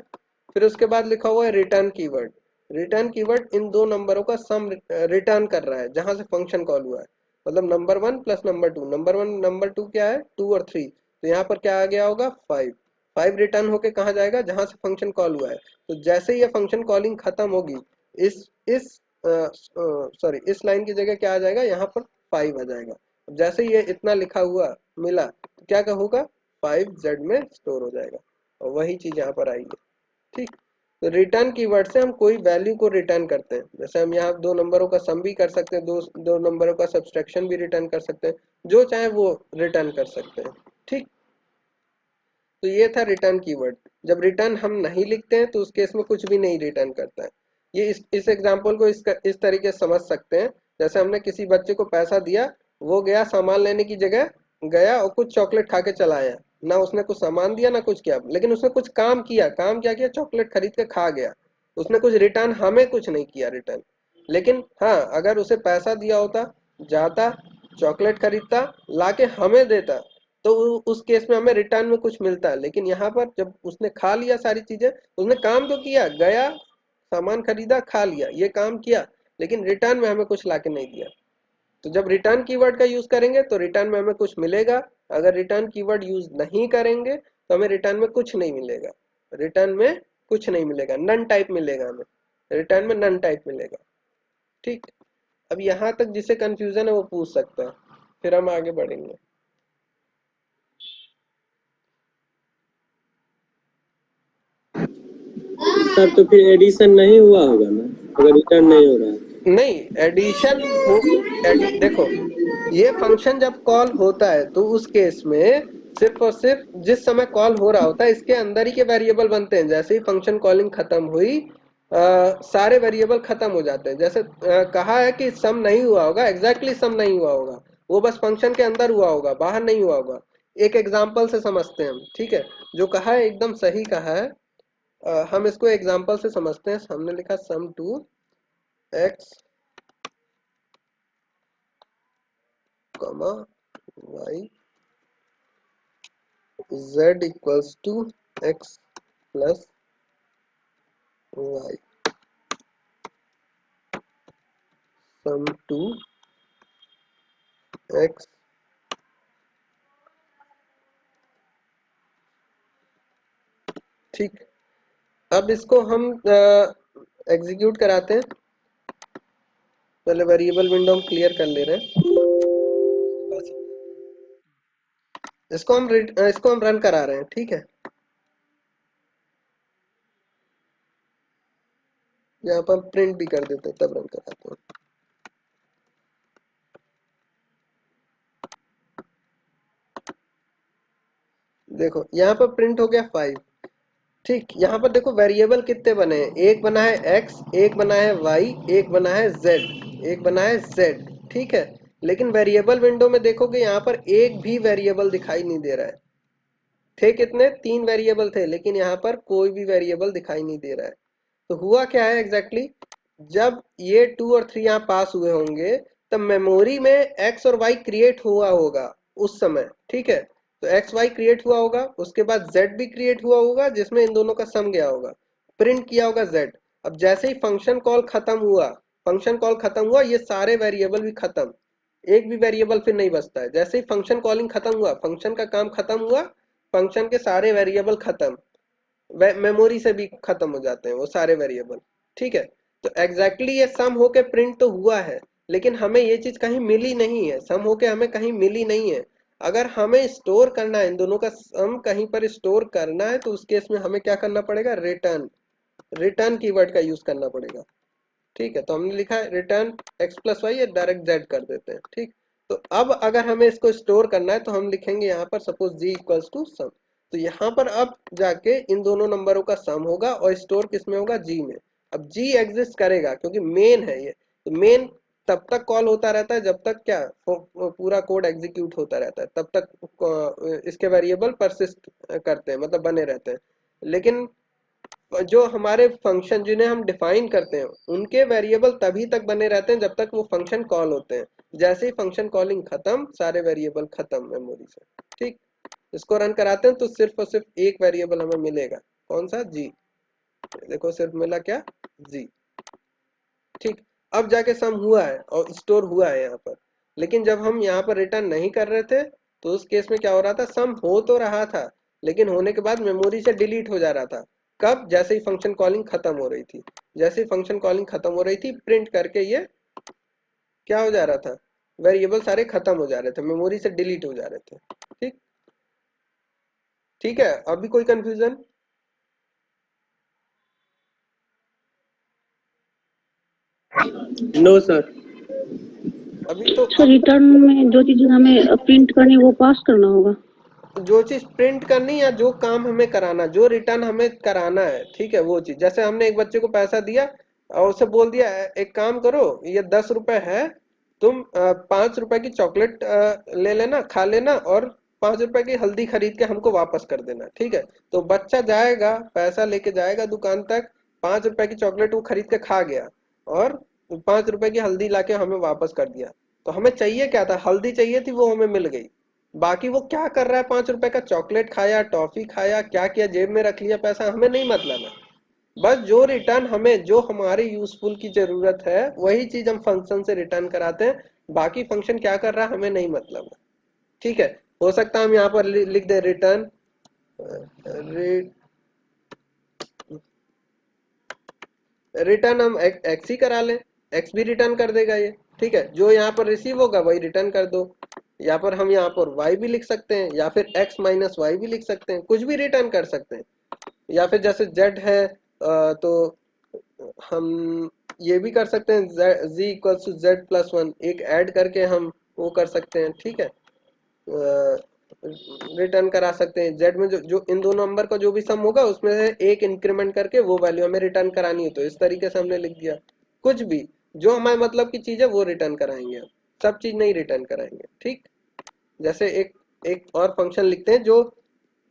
[SPEAKER 1] फिर उसके बाद लिखा हुआ है रिटर्न कीवर्ड। रिटर्न कीवर्ड इन दो नंबरों का सम रिटर्न कर रहा है जहां से फंक्शन कॉल हुआ है, मतलब number one plus number two, number one number two क्या है 2 और 3, तो यहाँ पर क्या आ गया होगा 5। 5 रिटर्न होके कहाँ जाएगा, जहां से फंक्शन कॉल हुआ है। तो जैसे ही ये फंक्शन कॉलिंग खत्म होगी, इस सॉरी इस लाइन की जगह क्या आ जाएगा, यहाँ पर 5 आ जाएगा। जैसे ही ये इतना लिखा हुआ मिला, तो क्या होगा 5z में स्टोर हो जाएगा, और वही चीज यहाँ पर आई है। ठीक, तो रिटर्न कीवर्ड से हम कोई वैल्यू को रिटर्न करते हैं, जैसे हम यहाँ दो नंबरों का सम भी कर सकते हैं, दो दो नंबरों का सब्सट्रैक्शन भी रिटर्न कर सकते हैं, जो चाहे वो रिटर्न कर सकते हैं। ठीक, तो ये था रिटर्न कीवर्ड। जब रिटर्न हम नहीं लिखते हैं तो उस केस में कुछ भी नहीं रिटर्न करता है। ये इस एग्जांपल को इस तरीके से समझ सकते हैं, जैसे हमने किसी बच्चे को पैसा दिया, वो गया सामान लेने की जगह गया और कुछ चॉकलेट खा के चला आया, ना उसने कुछ सामान दिया ना कुछ किया, लेकिन उसने कुछ काम किया। काम क्या किया, चॉकलेट खरीद के खा गया। उसने कुछ रिटर्न हमें कुछ नहीं किया रिटर्न। लेकिन हाँ, अगर उसे पैसा दिया होता, जाता चॉकलेट खरीदता लाके हमें देता, तो उस केस में हमें रिटर्न में कुछ मिलता है। लेकिन यहाँ पर जब उसने खा लिया सारी चीजें, उसने काम तो किया, गया सामान खरीदा खा लिया, ये काम किया, लेकिन रिटर्न में हमें कुछ लाके नहीं दिया। तो जब रिटर्न कीवर्ड का यूज करेंगे तो रिटर्न में हमें कुछ मिलेगा, अगर रिटर्न कीवर्ड यूज नहीं करेंगे तो हमें रिटर्न में कुछ नहीं मिलेगा। रिटर्न में कुछ नहीं मिलेगा, नन टाइप मिलेगा हमें, रिटर्न में नन टाइप मिलेगा। ठीक, अब यहाँ तक जिसे कंफ्यूजन है वो पूछ सकता है, फिर हम आगे बढ़ेंगे।
[SPEAKER 2] सर तो फिर एडिशन नहीं हुआ होगा ना, अगर रिटर्न नहीं हो रहा है।
[SPEAKER 1] नहीं, एडिशन हो, देखो ये फंक्शन जब कॉल होता है तो उस केस में सिर्फ और सिर्फ जिस समय कॉल हो रहा होता है इसके अंदर ही के वेरिएबल बनते हैं। जैसे ही फंक्शन कॉलिंग खत्म हुई सारे वेरिएबल खत्म हो जाते हैं। जैसे कहा है कि सम नहीं हुआ होगा, एग्जैक्टली सम नहीं हुआ होगा, वो बस फंक्शन के अंदर हुआ होगा, बाहर नहीं हुआ होगा। एक एग्जाम्पल से समझते हैं हम, ठीक है। जो कहा है एकदम सही कहा है। हम इसको एग्जाम्पल से समझते हैं। हमने लिखा sum two x comma y z equals to x plus y, sum to x। ठीक, अब इसको हम एग्जीक्यूट कराते हैं। पहले वेरिएबल विंडो हम क्लियर कर ले रहे हैं। इसको हम रन करा रहे हैं, ठीक है। यहाँ पर हम प्रिंट भी कर देते हैं तब रन कराते हैं। देखो यहाँ पर प्रिंट हो गया 5। ठीक, यहाँ पर देखो वेरिएबल कितने बने हैं, एक बना है x, एक बना है y, एक बना है z, एक बना है z। ठीक है, लेकिन वेरिएबल विंडो में देखोगे यहाँ पर एक भी वेरिएबल दिखाई नहीं दे रहा है। थे कितने, 3 वेरिएबल थे, लेकिन यहाँ पर कोई भी वेरिएबल दिखाई नहीं दे रहा है। तो हुआ क्या है एग्जैक्टली जब ये 2 और 3 यहाँ पास हुए होंगे तब मेमोरी में x और y क्रिएट हुआ होगा उस समय। ठीक है, तो एक्स वाई क्रिएट हुआ होगा, उसके बाद z भी क्रिएट हुआ होगा जिसमें इन दोनों का सम गया होगा, प्रिंट किया होगा z। अब जैसे ही फंक्शन कॉल खत्म हुआ, ये सारे वेरिएबल भी खत्म, एक भी वेरिएबल फिर नहीं बचता है। जैसे ही फंक्शन कॉलिंग खत्म हुआ, फंक्शन का काम खत्म हुआ, फंक्शन के सारे वेरिएबल खत्म, मेमोरी से भी खत्म हो जाते हैं वो सारे वेरिएबल। ठीक है, तो एग्जैक्टली ये सम होके प्रिंट तो हुआ है, लेकिन हमें ये चीज कहीं मिली नहीं है, सम होके हमें कहीं मिली नहीं है। अगर हमें स्टोर करना है इन दोनों का सम कहीं पर स्टोर करना है तो उस केस में हमें क्या करना पड़ेगा, रिटर्न कीवर्ड का यूज करना पड़ेगा। ठीक है, तो हमने लिखा है रिटर्न एक्स प्लस वाई, या डायरेक्ट जेड कर देते हैं। ठीक, तो अब अगर हमें इसको स्टोर करना है तो हम लिखेंगे यहाँ पर सपोज जी इक्वल्स टू सम। तो यहाँ पर अब जाके इन दोनों नंबरों का सम होगा और स्टोर किस में होगा, जी में। अब जी एग्जिस्ट करेगा क्योंकि मेन है ये, तो मेन तब तक कॉल होता रहता है जब तक क्या पूरा कोड एग्जीक्यूट होता रहता है, तब तक इसके वेरिएबल परसिस्ट करते हैं, मतलब बने रहते हैं। लेकिन जो हमारे फंक्शन जिन्हें हम डिफाइन करते हैं उनके वेरिएबल तभी तक बने रहते हैं जब तक वो फंक्शन कॉल होते हैं। जैसे ही फंक्शन कॉलिंग खत्म, सारे वेरिएबल खत्म मेमोरी से। ठीक, इसको रन कराते हैं तो सिर्फ और सिर्फ एक वेरिएबल हमें मिलेगा, कौन सा, जी। देखो सिर्फ मिला क्या, जी। ठीक, अब जाके सम हुआ है और स्टोर हुआ है यहाँ पर। लेकिन जब हम यहाँ पर रिटर्न नहीं कर रहे थे तो उस केस में क्या हो रहा था, सम हो तो रहा था लेकिन होने के बाद मेमोरी से डिलीट हो जा रहा था। कब, जैसे ही फंक्शन कॉलिंग खत्म हो रही थी। जैसे ही फंक्शन कॉलिंग खत्म हो रही थी, प्रिंट करके ये क्या हो जा रहा था, वेरिएबल सारे खत्म हो जा रहे थे, मेमोरी से डिलीट हो जा रहे थे। ठीक, ठीक है, अभी कोई कंफ्यूजन?
[SPEAKER 2] No sir.
[SPEAKER 1] अभी तो
[SPEAKER 3] सर रिटर्न में जो चीज हमें प्रिंट करनी है वो पास करना होगा।
[SPEAKER 1] जो चीज प्रिंट करनी या जो काम हमें कराना, जो रिटर्न हमें कराना है, ठीक है, वो चीज। जैसे हमने एक बच्चे को पैसा दिया और उसे बोल दिया एक काम करो, ये 10 रुपए है, तुम 5 रुपए की चॉकलेट ले लेना, खा लेना, और 5 रुपए की हल्दी खरीद के हमको वापस कर देना। ठीक है, तो बच्चा जाएगा, पैसा लेके जाएगा दुकान तक, 5 रुपए की चॉकलेट वो खरीद के खा गया और 5 रुपए की हल्दी लाके हमें वापस कर दिया। तो हमें चाहिए क्या था, हल्दी चाहिए थी, वो हमें मिल गई। बाकी वो क्या कर रहा है, 5 रुपए का चॉकलेट खाया, टॉफी खाया, क्या किया, जेब में रख लिया पैसा, हमें नहीं मतलब है। बस जो रिटर्न हमें, जो हमारे यूजफुल की जरूरत है वही चीज हम फंक्शन से रिटर्न कराते हैं। बाकी फंक्शन क्या कर रहा है हमें नहीं मतलब है। ठीक है, हो सकता है हम यहाँ पर लिख दे रिटर्न रिटर्न हम एक्स ही करा लें, एक्स भी रिटर्न कर देगा ये। ठीक है, जो यहाँ पर रिसीव होगा वही रिटर्न कर दो। या पर हम यहाँ पर y भी लिख सकते हैं, या फिर x माइनस वाई भी लिख सकते हैं, कुछ भी रिटर्न कर सकते हैं। या फिर जैसे z है तो हम ये भी कर सकते हैं z equals to z plus one, एक ऐड करके हम वो कर सकते हैं, ठीक है, रिटर्न करा सकते हैं। z में जो इन दोनों नंबर का जो भी सम होगा उसमें से एक इंक्रीमेंट करके वो वैल्यू हमें रिटर्न करानी है, तो इस तरीके से हमने लिख दिया। कुछ भी जो हमारे मतलब की चीज है वो रिटर्न कराएंगे, हम सब चीज नहीं रिटर्न कराएंगे, ठीक। जैसे एक एक और फंक्शन लिखते हैं जो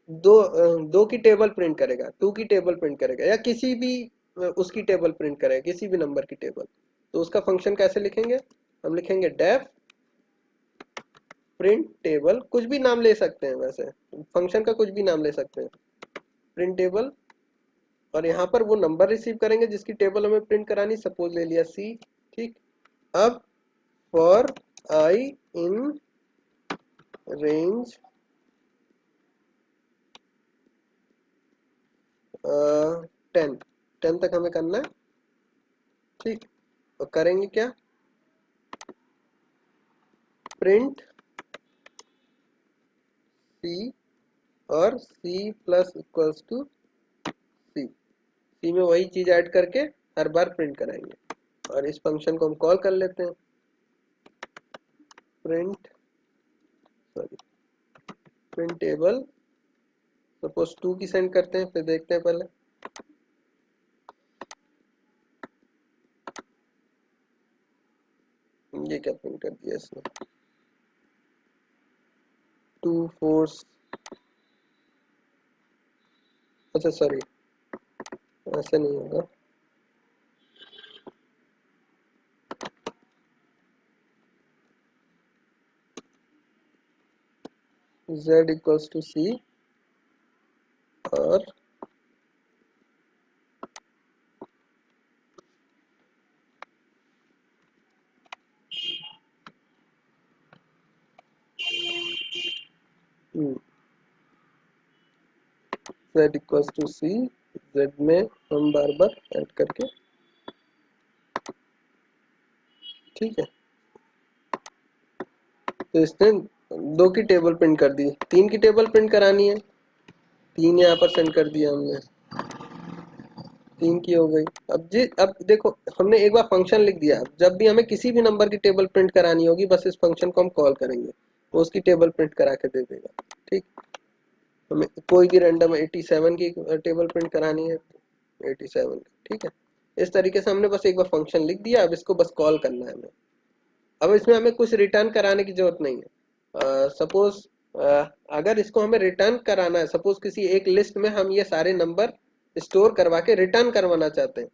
[SPEAKER 1] दो की टेबल प्रिंट करेगा, टू की टेबल प्रिंट करेगा, या किसी भी उसकी टेबल प्रिंट करेगा, किसी भी नंबर की टेबल। तो उसका फंक्शन कैसे लिखेंगे, हम लिखेंगे डेफ प्रिंट टेबल, कुछ भी नाम ले सकते हैं, वैसे फंक्शन का कुछ भी नाम ले सकते हैं, प्रिंट टेबल। और यहाँ पर वो नंबर रिसीव करेंगे जिसकी टेबल हमें प्रिंट करानी, सपोज ले लिया सी, ठीक। अब फॉर आई इन रेंज 10, 10 तक हमें करना है, ठीक। तो करेंगे क्या, प्रिंट सी और सी प्लस इक्वल्स टू सी, सी में वही चीज ऐड करके हर बार प्रिंट कराएंगे। और इस फंक्शन को हम कॉल कर लेते हैं, प्रिंट प्रिंट टेबल, सपोज 2 की सेंड करते हैं, फिर देखते हैं पहले। ये क्या प्रिंट कर दिया इसने, 2 4, अच्छा सॉरी, ऐसे नहीं होगा, z इक्वल्स टू सी और z equals to c, z में हम बार बार ऐड करके, ठीक है। तो इसने 2 की टेबल प्रिंट कर दी, 3 की टेबल प्रिंट करानी है, 3 यहाँ पर सेंड कर दिया हमने, 3 की हो गई। अब देखो हमने एक बार फंक्शन लिख दिया, जब भी हमें किसी भी नंबर की टेबल प्रिंट करानी होगी बस इस फंक्शन को हम कॉल करेंगे, वो उसकी टेबल प्रिंट करा के दे देगा, ठीक। हमें कोई भी रैंडम 87 की टेबल प्रिंट करानी है, 87, ठीक है। इस तरीके से हमने बस एक बार फंक्शन लिख दिया, अब इसको बस कॉल करना है हमें। अब इसमें हमें कुछ रिटर्न कराने की जरूरत नहीं है। सपोज अगर इसको हमें रिटर्न कराना है, सपोज किसी एक लिस्ट में हम ये सारे नंबर स्टोर करवा के रिटर्न करवाना चाहते हैं,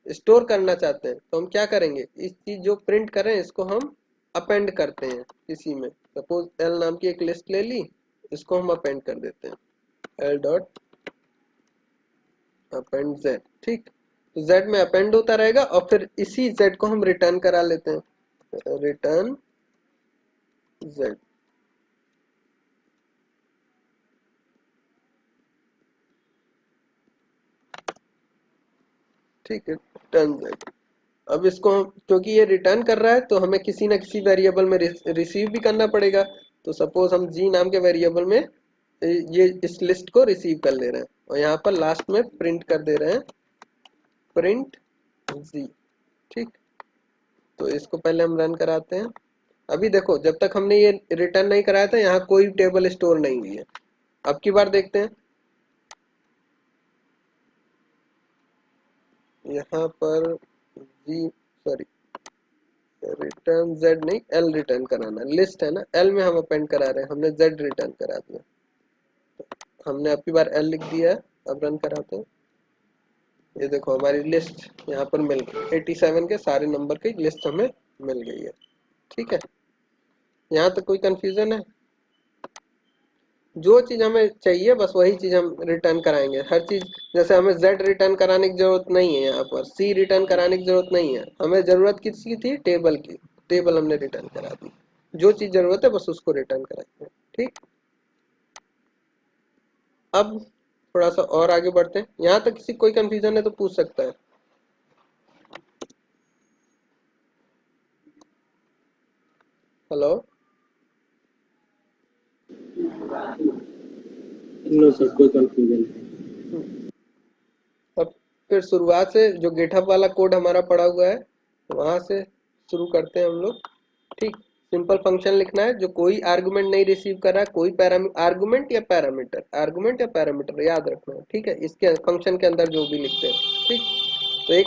[SPEAKER 1] स्टोर करना चाहते हैं, तो हम क्या करेंगे, इस चीज जो प्रिंट करें इसको हम अपेंड करते हैं किसी में। सपोज एल नाम की एक लिस्ट ले ली, इसको हम अपेंड कर देते हैं, एल डॉट अपेंड जेड, ठीक। तो जेड में अपेंड होता रहेगा और फिर इसी जेड को हम रिटर्न करा लेते हैं, रिटर्न जेड, ठीक है, रिटर्न जेड। अब इसको क्योंकि ये रिटर्न कर रहा है तो हमें किसी ना किसी वेरिएबल में रिसीव भी करना पड़ेगा। तो सपोज हम जी नाम के वेरिएबल में ये इस लिस्ट को रिसीव कर ले रहे हैं और यहाँ पर लास्ट में प्रिंट कर दे रहे हैं, प्रिंट जी, ठीक। तो इसको पहले हम रन कराते हैं। अभी देखो जब तक हमने ये रिटर्न नहीं कराया था यहाँ कोई टेबल स्टोर नहीं हुई है। अब की बार देखते हैं, यहाँ पर जी सॉरी, रिटर्न जेड नहीं, एल रिटर्न कराना, लिस्ट है ना, एल में हम अपेंड करा रहे हैं, हमने जेड रिटर्न करा दिया, हमने अब की बार एल लिख दिया है। अब रन कराते हैं, ये देखो हमारी लिस्ट यहाँ पर मिल गई, 87 के सारे नंबर की लिस्ट हमें मिल गई है, ठीक है। यहाँ तक कोई कंफ्यूजन है, जो चीज हमें चाहिए बस वही चीज हम रिटर्न कराएंगे, हर चीज। जैसे हमें z रिटर्न कराने की जरूरत नहीं है, यहाँ पर c रिटर्न कराने की जरूरत नहीं है, हमें जरूरत किसकी थी, टेबल की, टेबल हमने रिटर्न करा दी। जो चीज जरूरत है बस उसको रिटर्न कराएंगे, ठीक। अब थोड़ा सा और आगे बढ़ते हैं, यहाँ तक किसी कोई कंफ्यूजन है तो पूछ सकता है। हेलो,
[SPEAKER 2] नो सर, कोई कंफ्यूजन नहीं।
[SPEAKER 1] अब फिर शुरुआत से जो गिटहब वाला कोड हमारा पड़ा हुआ है वहां से शुरू करते हैं हम लोग। ठीक, सिंपल फंक्शन लिखना है जो कोई आर्गुमेंट नहीं रिसीव कर रहा है, कोई आर्गुमेंट या पैरामीटर याद रखना है। ठीक है, इसके फंक्शन के अंदर जो भी लिखते हैं। ठीक, तो एक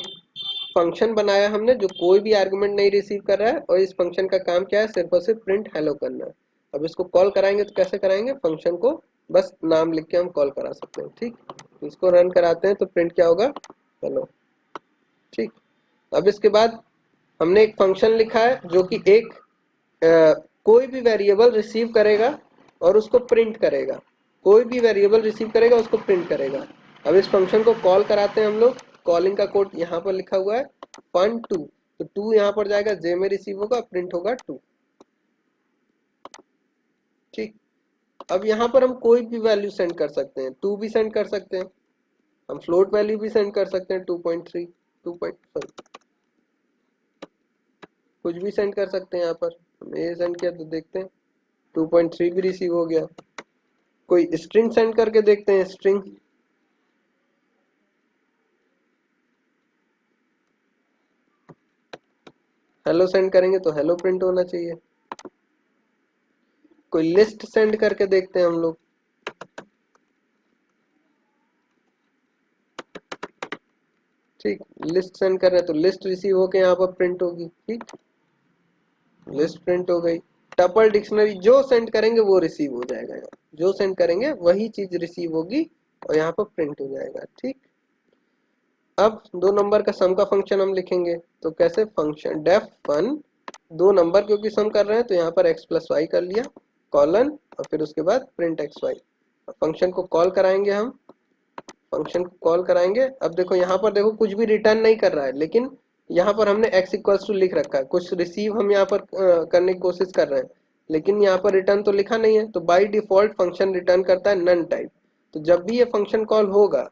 [SPEAKER 1] फंक्शन बनाया हमने जो कोई भी आर्गुमेंट नहीं रिसीव कर रहा है, और इस फंक्शन का काम क्या है, सिर्फ और सिर्फ प्रिंट हेलो करना है। अब इसको कॉल कराएंगे तो कैसे कराएंगे, फंक्शन को बस नाम लिख के हम कॉल करा सकते हैं। ठीक, इसको रन कराते हैं तो प्रिंट क्या होगा, हेलो। ठीक, अब इसके बाद हमने एक फंक्शन लिखा है जो कि एक कोई भी वेरिएबल रिसीव करेगा और उसको प्रिंट करेगा, कोई भी वेरिएबल रिसीव करेगा उसको प्रिंट करेगा। अब इस फंक्शन को कॉल कराते हैं हम लोग। कॉलिंग का कोड यहाँ पर लिखा हुआ है fun2, तो 2 यहाँ पर जाएगा, जे में रिसीव होगा, प्रिंट होगा 2। ठीक, अब यहाँ पर हम कोई भी वैल्यू सेंड कर सकते हैं, 2 भी सेंड कर सकते हैं, हम फ्लोट वैल्यू भी सेंड कर सकते हैं, 2.3 कुछ भी सेंड कर सकते हैं। यहाँ पर हमने ये सेंड किया तो देखते हैं 2.3 भी रिसीव हो गया। कोई स्ट्रिंग सेंड करके देखते हैं, स्ट्रिंग हेलो सेंड करेंगे तो हेलो प्रिंट होना चाहिए। कोई लिस्ट सेंड करके देखते हैं हम लोग, ठीक, लिस्ट सेंड कर रहे हैं तो लिस्ट रिसीव होके यहाँ पर प्रिंट होगी। ठीक, लिस्ट प्रिंट हो गई। टपल डिक्शनरी जो सेंड करेंगे वो रिसीव हो जाएगा, यहाँ जो सेंड करेंगे वही चीज रिसीव होगी और यहाँ पर प्रिंट हो जाएगा। ठीक, अब 2 नंबर का सम का फंक्शन हम लिखेंगे तो कैसे, फंक्शन डेफ फन 2 नंबर क्योंकि सम कर रहे हैं तो यहाँ पर x प्लस वाई कर लिया कॉलन, और फिर उसके बाद प्रिंट एक्स वाई। फंक्शन को कॉल कराएंगे हम, फंक्शन को कॉल कराएंगे। अब देखो यहाँ पर देखो कुछ भी रिटर्न नहीं कर रहा है, लेकिन यहाँ पर हमने x इक्वल्स टू लिख रखा है, कुछ रिसीव हम यहाँ पर करने की कोशिश कर रहे हैं, लेकिन यहाँ पर रिटर्न तो लिखा नहीं है। तो बाय डिफॉल्ट फंक्शन रिटर्न करता है नन टाइप। तो जब भी ये फंक्शन कॉल होगा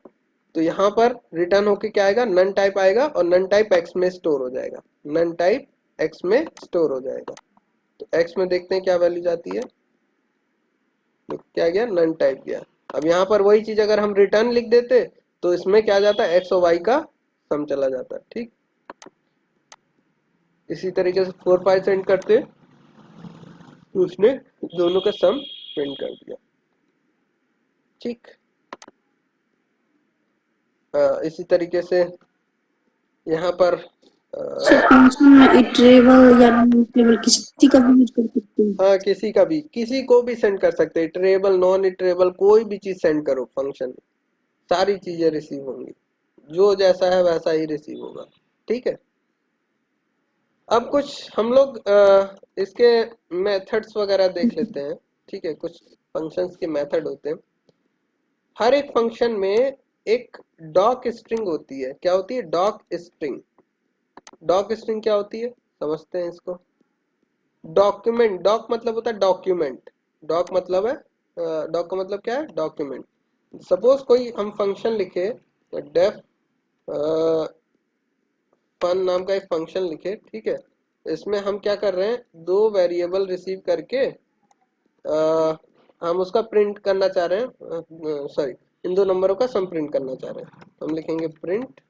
[SPEAKER 1] तो यहाँ पर रिटर्न होके क्या आएगा, नन टाइप आएगा, और नन टाइप एक्स में स्टोर हो जाएगा, नन टाइप एक्स में स्टोर हो जाएगा। तो एक्स में देखते हैं क्या वैल्यू जाती है, तो क्या गया, नन टाइप गया। अब यहाँ पर वही चीज अगर हम रिटर्न लिख देते तो इसमें क्या जाता है, एक्स और वाई का सम चला जाता है। ठीक, इसी तरीके से 4 5 सेंड करते तो उसने दोनों का सम प्रिंट कर दिया। ठीक, इसी तरीके से यहाँ पर
[SPEAKER 3] सर फंक्शन में इटरेबल या नॉन इटरेबल किसी का भी यूज कर सकते हैं।
[SPEAKER 1] हाँ, किसी को भी सेंड कर सकते हैं, इटरेबल नॉन इटरेबल कोई भी चीज सेंड करो फंक्शन में, सारी चीजें रिसीव होंगी, जो जैसा है वैसा ही रिसीव होगा। ठीक है, अब कुछ हम लोग इसके मेथड्स वगैरह देख लेते हैं। ठीक है, कुछ फंक्शंस के मेथड होते हैं। हर एक फंक्शन में एक डॉक स्ट्रिंग होती है। क्या होती है, डॉक स्ट्रिंग। डॉक स्ट्रिंग क्या होती है समझते हैं इसको। डॉक्यूमेंट, डॉक मतलब होता है डॉक्यूमेंट, डॉक मतलब है डॉक का मतलब क्या है, डॉक्यूमेंट। सपोज कोई हम फंक्शन लिखे, डेफ फन नाम का एक फंक्शन लिखे। ठीक है, इसमें हम क्या कर रहे हैं, 2 वेरिएबल रिसीव करके हम उसका प्रिंट करना चाह रहे हैं, सॉरी, इन 2 नंबरों का सम प्रिंट करना चाह रहे हैं। हम लिखेंगे प्रिंट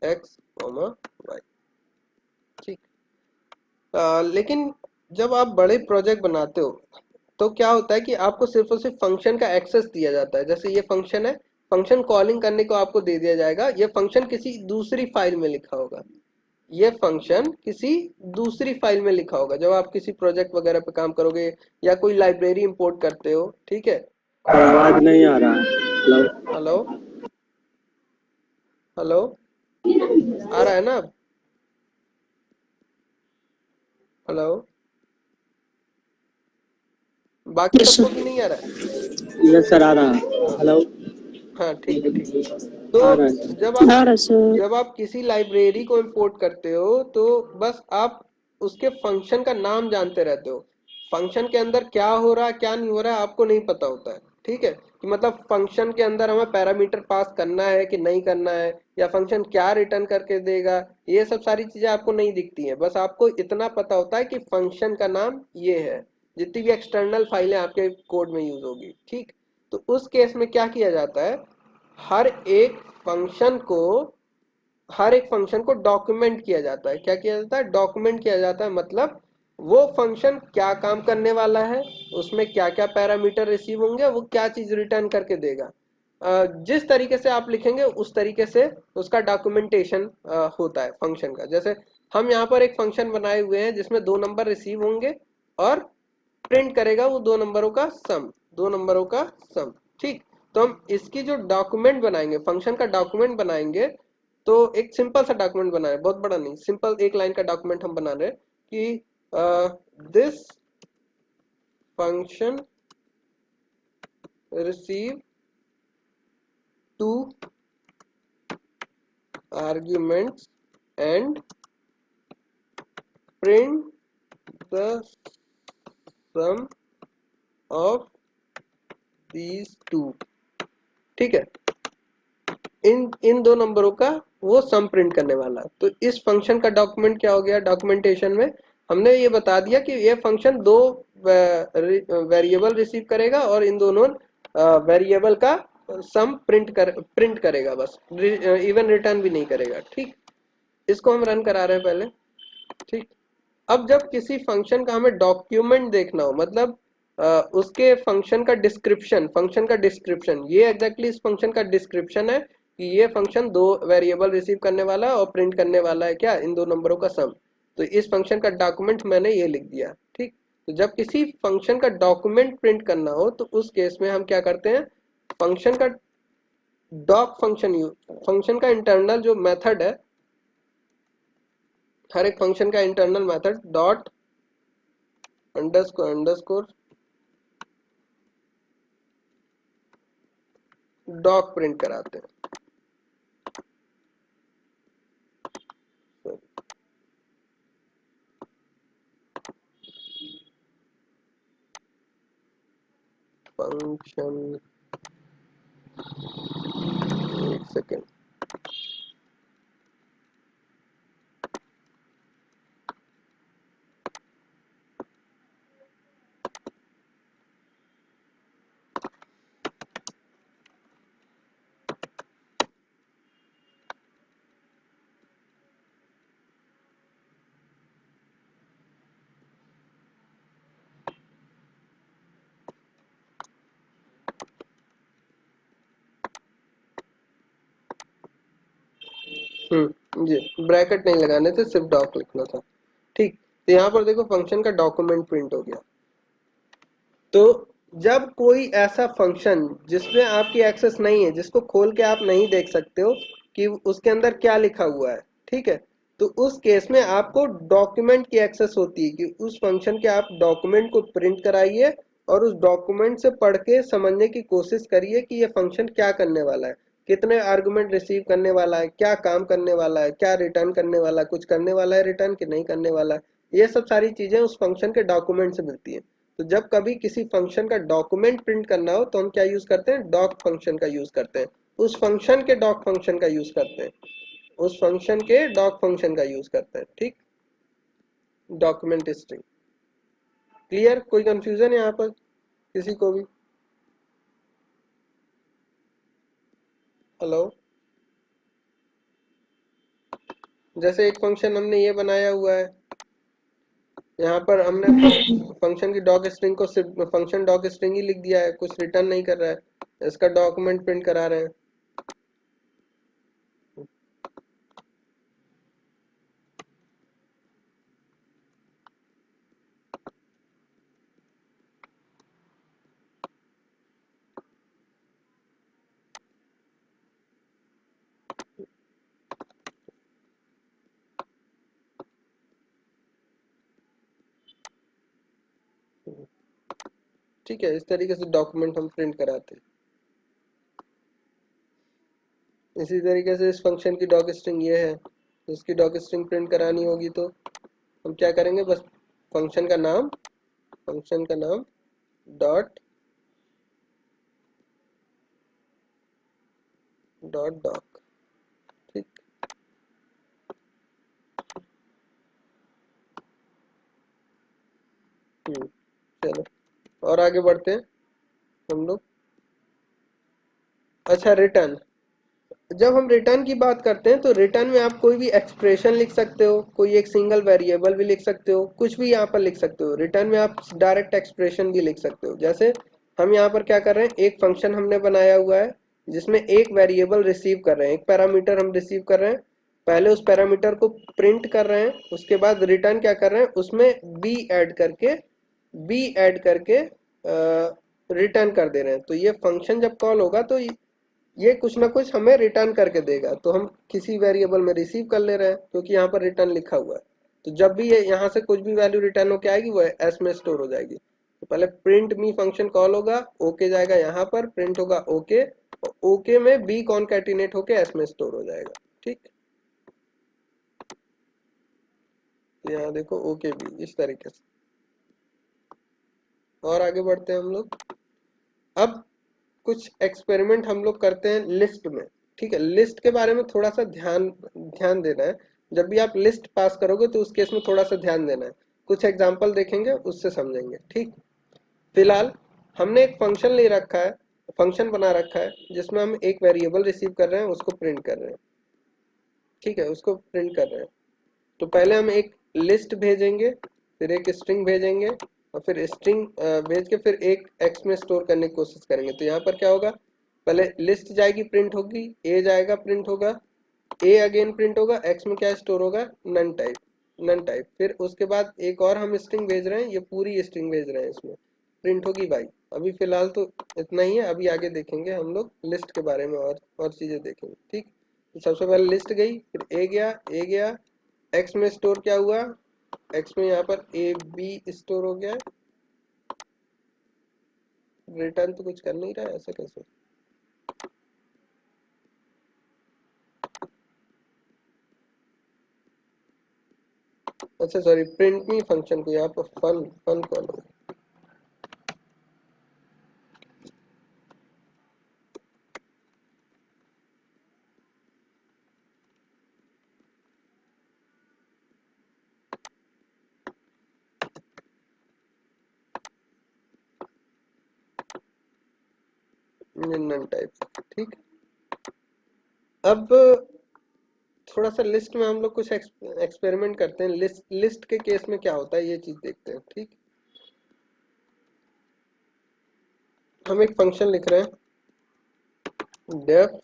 [SPEAKER 1] एक्स वाई। ठीक, लेकिन जब आप बड़े प्रोजेक्ट बनाते हो तो क्या होता है कि आपको सिर्फ और सिर्फ फंक्शन का एक्सेस दिया जाता है। जैसे ये फंक्शन है, फंक्शन कॉलिंग करने को आपको दे दिया जाएगा, ये फंक्शन किसी दूसरी फाइल में लिखा होगा, ये फंक्शन किसी दूसरी फाइल में लिखा होगा जब आप किसी प्रोजेक्ट वगैरह पे काम करोगे या कोई लाइब्रेरी इंपोर्ट करते हो। ठीक है,
[SPEAKER 2] आवाज नहीं आ रहा है।
[SPEAKER 1] हेलो हेलो, आ रहा है ना अब, हेलो, बाकी
[SPEAKER 3] यस
[SPEAKER 1] सबको
[SPEAKER 3] सर।
[SPEAKER 1] भी नहीं आ रहा है।
[SPEAKER 2] यस सर, आ रहा है। हेलो,
[SPEAKER 1] हाँ ठीक है, ठीक है। तो
[SPEAKER 2] आ रहा है।
[SPEAKER 3] आ रहा सर।
[SPEAKER 1] जब आप किसी लाइब्रेरी को इंपोर्ट करते हो तो बस आप उसके फंक्शन का नाम जानते रहते हो, फंक्शन के अंदर क्या हो रहा है क्या नहीं हो रहा है आपको नहीं पता होता है। ठीक है, कि मतलब फंक्शन के अंदर हमें पैरामीटर पास करना है कि नहीं करना है, या फंक्शन क्या रिटर्न करके देगा, ये सब सारी चीजें आपको नहीं दिखती हैं। बस आपको इतना पता होता है कि फंक्शन का नाम ये है, जितनी भी एक्सटर्नल फाइलें आपके कोड में यूज होगी। ठीक, तो उस केस में क्या किया जाता है, हर एक फंक्शन को हर एक फंक्शन को डॉक्यूमेंट किया जाता है। क्या किया जाता है? डॉक्यूमेंट किया जाता है। मतलब वो फंक्शन क्या काम करने वाला है, उसमें क्या क्या पैरामीटर रिसीव होंगे, वो क्या चीज रिटर्न करके देगा। जिस तरीके से आप लिखेंगे उस तरीके से उसका डॉक्यूमेंटेशन होता है फंक्शन का। जैसे हम यहाँ पर एक फंक्शन बनाए हुए हैं जिसमें 2 नंबर रिसीव होंगे और प्रिंट करेगा वो 2 नंबरों का सम, 2 नंबरों का सम। ठीक, तो हम इसकी जो डॉक्यूमेंट बनाएंगे, फंक्शन का डॉक्यूमेंट बनाएंगे, तो एक सिंपल सा डॉक्यूमेंट बना रहे हैं, बहुत बड़ा नहीं, सिंपल एक लाइन का डॉक्यूमेंट हम बना रहे हैं कि this function receive 2 arguments and print the sum of these two। ठीक है, इन इन 2 नंबरों का वो सम प्रिंट करने वाला। तो इस फंक्शन का डॉक्यूमेंट क्या हो गया? डॉक्यूमेंटेशन में हमने ये बता दिया कि ये फंक्शन 2 वेरिएबल रिसीव करेगा और इन दोनों वेरिएबल का सम प्रिंट करेगा, बस इवन रिटर्न भी नहीं करेगा। ठीक, इसको हम रन करा रहे हैं पहले। ठीक, अब जब किसी फंक्शन का हमें डॉक्यूमेंट देखना हो, मतलब उसके फंक्शन का डिस्क्रिप्शन, ये एग्जैक्टली इस फंक्शन का डिस्क्रिप्शन है कि ये फंक्शन 2 वेरिएबल रिसीव करने वाला है और प्रिंट करने वाला है क्या? इन 2 नंबरों का सम। तो इस फंक्शन का डॉक्यूमेंट मैंने ये लिख दिया। ठीक, तो जब किसी फंक्शन का डॉक्यूमेंट प्रिंट करना हो तो उस केस में हम क्या करते हैं? फंक्शन का फंक्शन का इंटरनल जो मेथड है, हर एक फंक्शन का internal method dot underscore doc print कराते हैं। फंक्शन, एक सेकेंड, जी ब्रैकेट नहीं लगाने थे, सिर्फ डॉक लिखना था। ठीक, तो यहाँ पर देखो फंक्शन का डॉक्यूमेंट प्रिंट हो गया। तो जब कोई ऐसा फंक्शन जिसमें आपकी एक्सेस नहीं है, जिसको खोल के आप नहीं देख सकते हो कि उसके अंदर क्या लिखा हुआ है, ठीक है, तो उस केस में आपको डॉक्यूमेंट की एक्सेस होती है कि उस फंक्शन के आप डॉक्यूमेंट को प्रिंट कराइए और उस डॉक्यूमेंट से पढ़ के समझने की कोशिश करिए कि ये फंक्शन क्या करने वाला है, कितने आर्गुमेंट रिसीव करने वाला है, क्या काम करने वाला है, क्या रिटर्न करने वाला है, कुछ करने वाला है रिटर्न कि नहीं करने वाला है। ये सब सारी चीजें उस फंक्शन के डॉक्यूमेंट से मिलती है। तो जब कभी किसी फंक्शन का डॉक्यूमेंट प्रिंट करना हो तो हम क्या यूज करते हैं? डॉक फंक्शन का यूज करते हैं, उस फंक्शन के डॉक फंक्शन का यूज करते हैं, उस फंक्शन के डॉक फंक्शन का यूज करते हैं। ठीक, डॉक्यूमेंट स्ट्रिंग क्लियर? कोई कंफ्यूजन है यहाँ पर किसी को भी? हेलो, जैसे एक फंक्शन हमने ये बनाया हुआ है, यहाँ पर हमने फंक्शन की डॉक स्ट्रिंग को सिर्फ फंक्शन डॉक स्ट्रिंग ही लिख दिया है, कुछ रिटर्न नहीं कर रहा है, इसका डॉक्यूमेंट प्रिंट करा रहे हैं। ठीक है, इस तरीके से डॉक्यूमेंट हम प्रिंट कराते हैं। इसी तरीके से इस फंक्शन की डॉक स्ट्रिंग ये है, इसकी डॉक स्ट्रिंग प्रिंट करानी होगी तो हम क्या करेंगे? बस फंक्शन का नाम डॉट डॉक। ठीक, चलो और आगे बढ़ते हैं हम लोग। अच्छा, रिटर्न, जब हम रिटर्न की बात करते हैं तो रिटर्न में आप कोई भी एक्सप्रेशन लिख सकते हो, कोई एक सिंगल वेरिएबल भी लिख सकते हो, कुछ भी यहाँ पर लिख सकते हो। रिटर्न में आप डायरेक्ट एक्सप्रेशन भी लिख सकते हो। जैसे हम यहाँ पर क्या कर रहे हैं, एक फंक्शन हमने बनाया हुआ है जिसमें एक वेरिएबल रिसीव कर रहे हैं, एक पैरामीटर हम रिसीव कर रहे हैं। पहले उस पैरामीटर को प्रिंट कर रहे हैं, उसके बाद रिटर्न क्या कर रहे हैं, उसमें बी ऐड करके रिटर्न कर दे रहे हैं। तो ये फंक्शन जब कॉल होगा तो ये कुछ ना कुछ हमें रिटर्न करके देगा। तो हम किसी वेरिएबल में रिसीव कर ले रहे हैं क्योंकि यहाँ पर रिटर्न लिखा हुआ है। तो जब भी ये यहाँ से कुछ भी वैल्यू रिटर्न होके आएगी वो एस में स्टोर हो जाएगी। तो पहले प्रिंट मी फंक्शन कॉल होगा, ओके जाएगा, यहाँ पर प्रिंट होगा ओके, और ओके में बी कॉनकैटिनेट होके एस में स्टोर हो जाएगा। ठीक, तो यहाँ देखो ओके बी, इस तरीके से। और आगे बढ़ते हैं हम लोग। अब कुछ एक्सपेरिमेंट हम लोग करते हैं लिस्ट में। ठीक है, लिस्ट के बारे में थोड़ा सा ध्यान ध्यान देना है। जब भी आप लिस्ट पास करोगे तो उस केस में थोड़ा सा ध्यान देना है। कुछ एग्जांपल देखेंगे, उससे समझेंगे। ठीक, फिलहाल हमने एक फंक्शन ले रखा है, फंक्शन बना रखा है जिसमें हम एक वेरिएबल रिसीव कर रहे हैं, उसको प्रिंट कर रहे हैं। ठीक है, उसको प्रिंट कर रहे हैं। तो पहले हम एक लिस्ट भेजेंगे, फिर एक स्ट्रिंग भेजेंगे, और फिर स्ट्रिंग भेज के फिर एक एक्स में स्टोर करने की कोशिश करेंगे। तो यहाँ पर क्या होगा, पहले लिस्ट जाएगी, प्रिंट होगी, ए जाएगा, प्रिंट होगा, ए अगेन प्रिंट होगा, एक्स में क्या स्टोर होगा, नन टाइप, नन टाइप। फिर उसके बाद एक और हम स्ट्रिंग भेज रहे हैं, ये पूरी स्ट्रिंग भेज रहे हैं, इसमें प्रिंट होगी वाई। अभी फिलहाल तो इतना ही है, अभी आगे देखेंगे हम लोग लिस्ट के बारे में, और चीजें देखेंगे। ठीक, तो सबसे पहले लिस्ट गई, फिर ए गया, एक्स में स्टोर क्या हुआ, एक्स में यहाँ पर ए बी स्टोर हो गया। रिटर्न तो कुछ कर नहीं रहा है, ऐसा कैसे। अच्छा सॉरी, प्रिंट मी फंक्शन को यहाँ पर फन फन कॉल हो। None type. ठीक, अब थोड़ा सा लिस्ट में हम लोग कुछ एक्सपेरिमेंट करते हैं। लिस्ट के केस में क्या होता है ये चीज देखते हैं। ठीक, हम एक फंक्शन लिख रहे हैं, def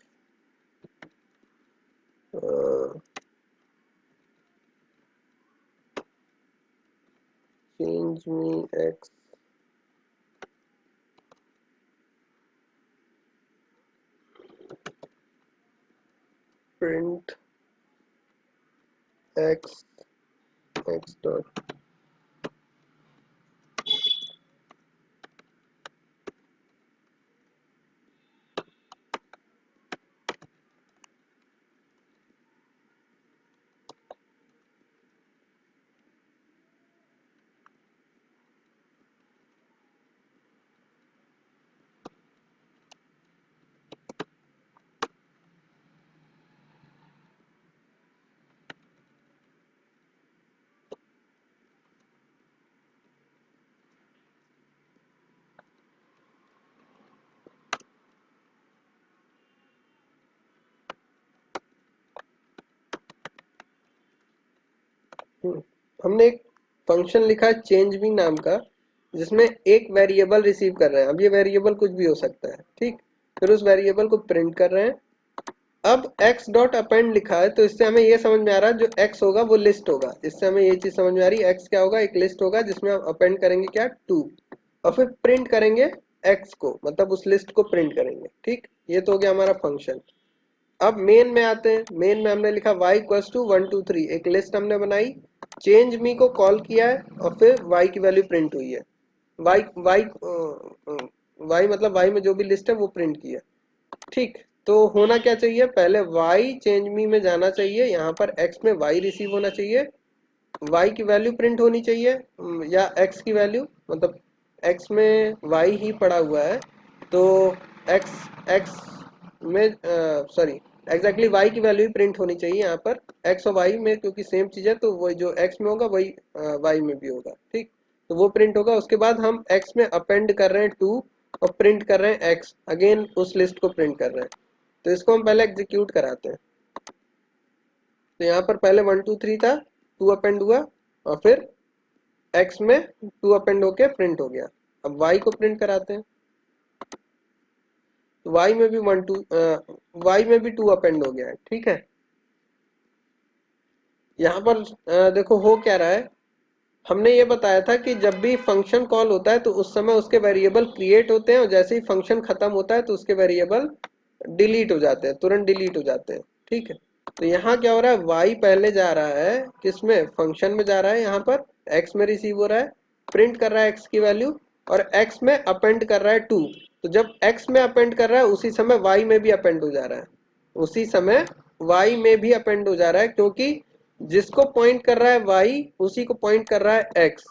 [SPEAKER 1] change me x print x x dot. हमने एक फंक्शन लिखा है चेंज मी नाम का, जिसमें एक वेरिएबल रिसीव कर रहे हैं। अब ये वेरिएबल कुछ भी हो सकता है। ठीक, फिर उस वेरिएबल को प्रिंट कर रहे हैं। अब x डॉट अपेंड लिखा है, तो इससे हमें ये समझ में आ रहा है जो x होगा वो लिस्ट होगा। इससे हमें ये चीज समझ में आ रही है, x क्या होगा, एक लिस्ट होगा जिसमें हम अपेंड करेंगे क्या, 2, और फिर प्रिंट करेंगे x को, मतलब उस लिस्ट को प्रिंट करेंगे। ठीक, ये तो हो गया हमारा फंक्शन। अब मेन में आते हैं। मेन में हमने लिखा y इक्वल्स टू 1 2 3, एक लिस्ट हमने बनाई, चेंज मी को कॉल किया है, और फिर y की वैल्यू प्रिंट हुई है। y y y मतलब y में जो भी लिस्ट है वो प्रिंट की है। ठीक, तो होना क्या चाहिए, पहले y चेंज मी में जाना चाहिए, यहाँ पर x में y रिसीव होना चाहिए, y की वैल्यू प्रिंट होनी चाहिए, या x की वैल्यू, मतलब x में y ही पड़ा हुआ है, तो x में सॉरी एग्जैक्टली y की वैल्यू ही प्रिंट होनी चाहिए यहाँ पर। x और y में क्योंकि सेम चीज है, तो वही जो x में होगा वही y में भी होगा। ठीक, तो वो प्रिंट होगा। उसके बाद हम x में अपेंड कर रहे हैं 2, और प्रिंट कर रहे हैं x, अगेन उस लिस्ट को प्रिंट कर रहे हैं। तो इसको हम पहले एग्जीक्यूट कराते हैं। तो यहाँ पर पहले 1 2 3 था, 2 अपेंड हुआ और फिर x में 2 अपेंड होके प्रिंट हो गया। अब y को प्रिंट कराते हैं। तो y में भी 2 अपेंड हो गया है। ठीक है, यहाँ पर देखो हो क्या रहा है। हमने ये बताया था कि जब भी फंक्शन कॉल होता है तो उस समय उसके वेरिएबल क्रिएट होते हैं और जैसे ही फंक्शन खत्म होता है तो उसके वेरिएबल डिलीट हो जाते हैं, तुरंत डिलीट हो जाते हैं। ठीक है, तो यहाँ क्या हो रहा है, y पहले जा रहा है किसमें, फंक्शन में जा रहा है, यहाँ पर x में रिसीव हो रहा है, प्रिंट कर रहा है x की वैल्यू और x में अपेंड कर रहा है 2। तो जब x में अपेंड कर रहा है उसी समय y में भी अपेंड हो जा रहा है, उसी समय y में भी अपेंड हो जा रहा है, क्योंकि जिसको पॉइंट कर रहा है y उसी को पॉइंट कर रहा है x,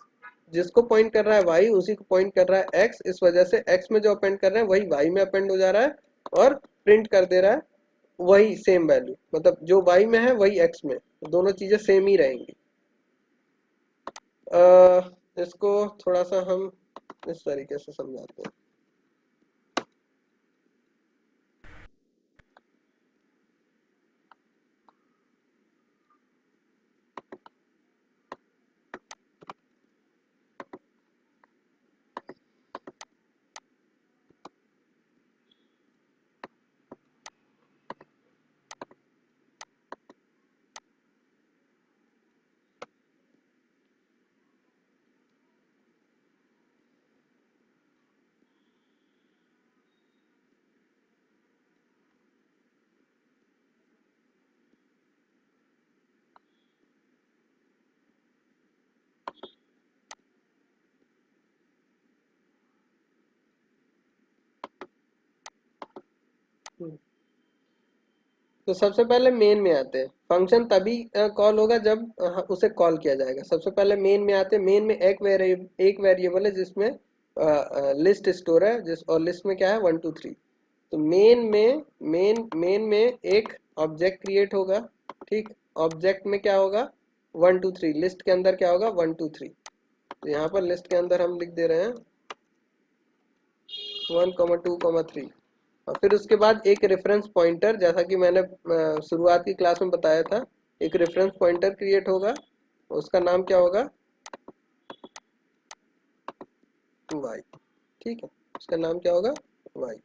[SPEAKER 1] जिसको पॉइंट कर रहा है y उसी को पॉइंट कर रहा है x। इस वजह से x में जो अपेंड कर रहे हैं वही y में अपेंड हो जा रहा है और प्रिंट कर दे रहा है वही सेम वैल्यू, मतलब जो y में है वही x में, तो दोनों चीजें सेम ही रहेंगी। इसको थोड़ा सा हम इस तरीके से समझाते हैं। तो सबसे पहले मेन में आते हैं। फंक्शन तभी कॉल होगा जब उसे कॉल किया जाएगा। सबसे पहले मेन में आते हैं। मेन में एक वेरिएबल है जिसमें लिस्ट स्टोर है, जिस और लिस्ट में क्या है 1 2 3। तो मेन में एक ऑब्जेक्ट क्रिएट होगा। ठीक, ऑब्जेक्ट में क्या होगा 1 2 3, लिस्ट के अंदर क्या होगा 1 2 3। तो यहाँ पर लिस्ट के अंदर हम लिख दे रहे हैं 1 2 3 और फिर उसके बाद एक रेफरेंस पॉइंटर, जैसा कि मैंने शुरुआत की क्लास में बताया था, एक रेफरेंस पॉइंटर क्रिएट होगा, उसका नाम क्या होगा y। ठीक है, उसका नाम क्या होगा y।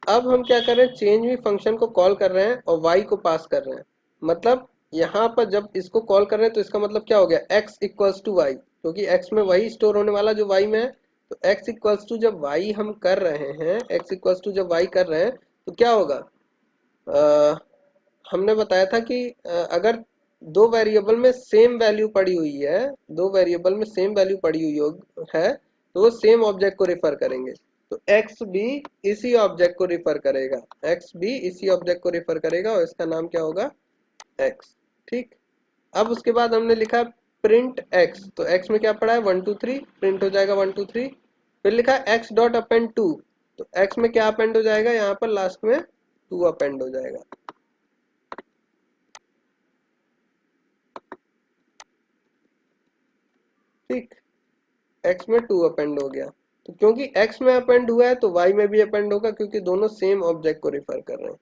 [SPEAKER 1] अब हम क्या कर रहे हैं, चेंज भी फंक्शन को कॉल कर रहे हैं और y को पास कर रहे हैं। मतलब यहाँ पर जब इसको कॉल कर रहे हैं तो इसका मतलब क्या हो गया, x इक्वल्स टू वाई, क्योंकि x में वही स्टोर होने वाला जो y में है। तो x इक्वल्स टू जब y हम कर रहे हैं, x इक्वल्स टू जब y कर रहे हैं तो क्या होगा, हमने बताया था कि अगर दो वेरिएबल में सेम वैल्यू पड़ी हुई है, दो वेरिएबल में सेम वैल्यू पड़ी हुई है तो वो सेम ऑब्जेक्ट को रिफर करेंगे। तो x भी इसी ऑब्जेक्ट को रिफर करेगा, x भी इसी ऑब्जेक्ट को रिफर करेगा और इसका नाम क्या होगा x। ठीक, अब उसके बाद हमने लिखा प्रिंट x। तो x में क्या पड़ा है 1 2 3, प्रिंट हो जाएगा 1 2 3। फिर लिखा x डॉट अपेंड 2। तो x में क्या अपेंड हो जाएगा, यहाँ पर लास्ट में 2 अपेंड हो जाएगा। ठीक, x में 2 अपेंड हो गया। तो क्योंकि x में अपेंड हुआ है तो y में भी अपेंड होगा, क्योंकि दोनों सेम ऑब्जेक्ट को रिफर कर रहे हैं,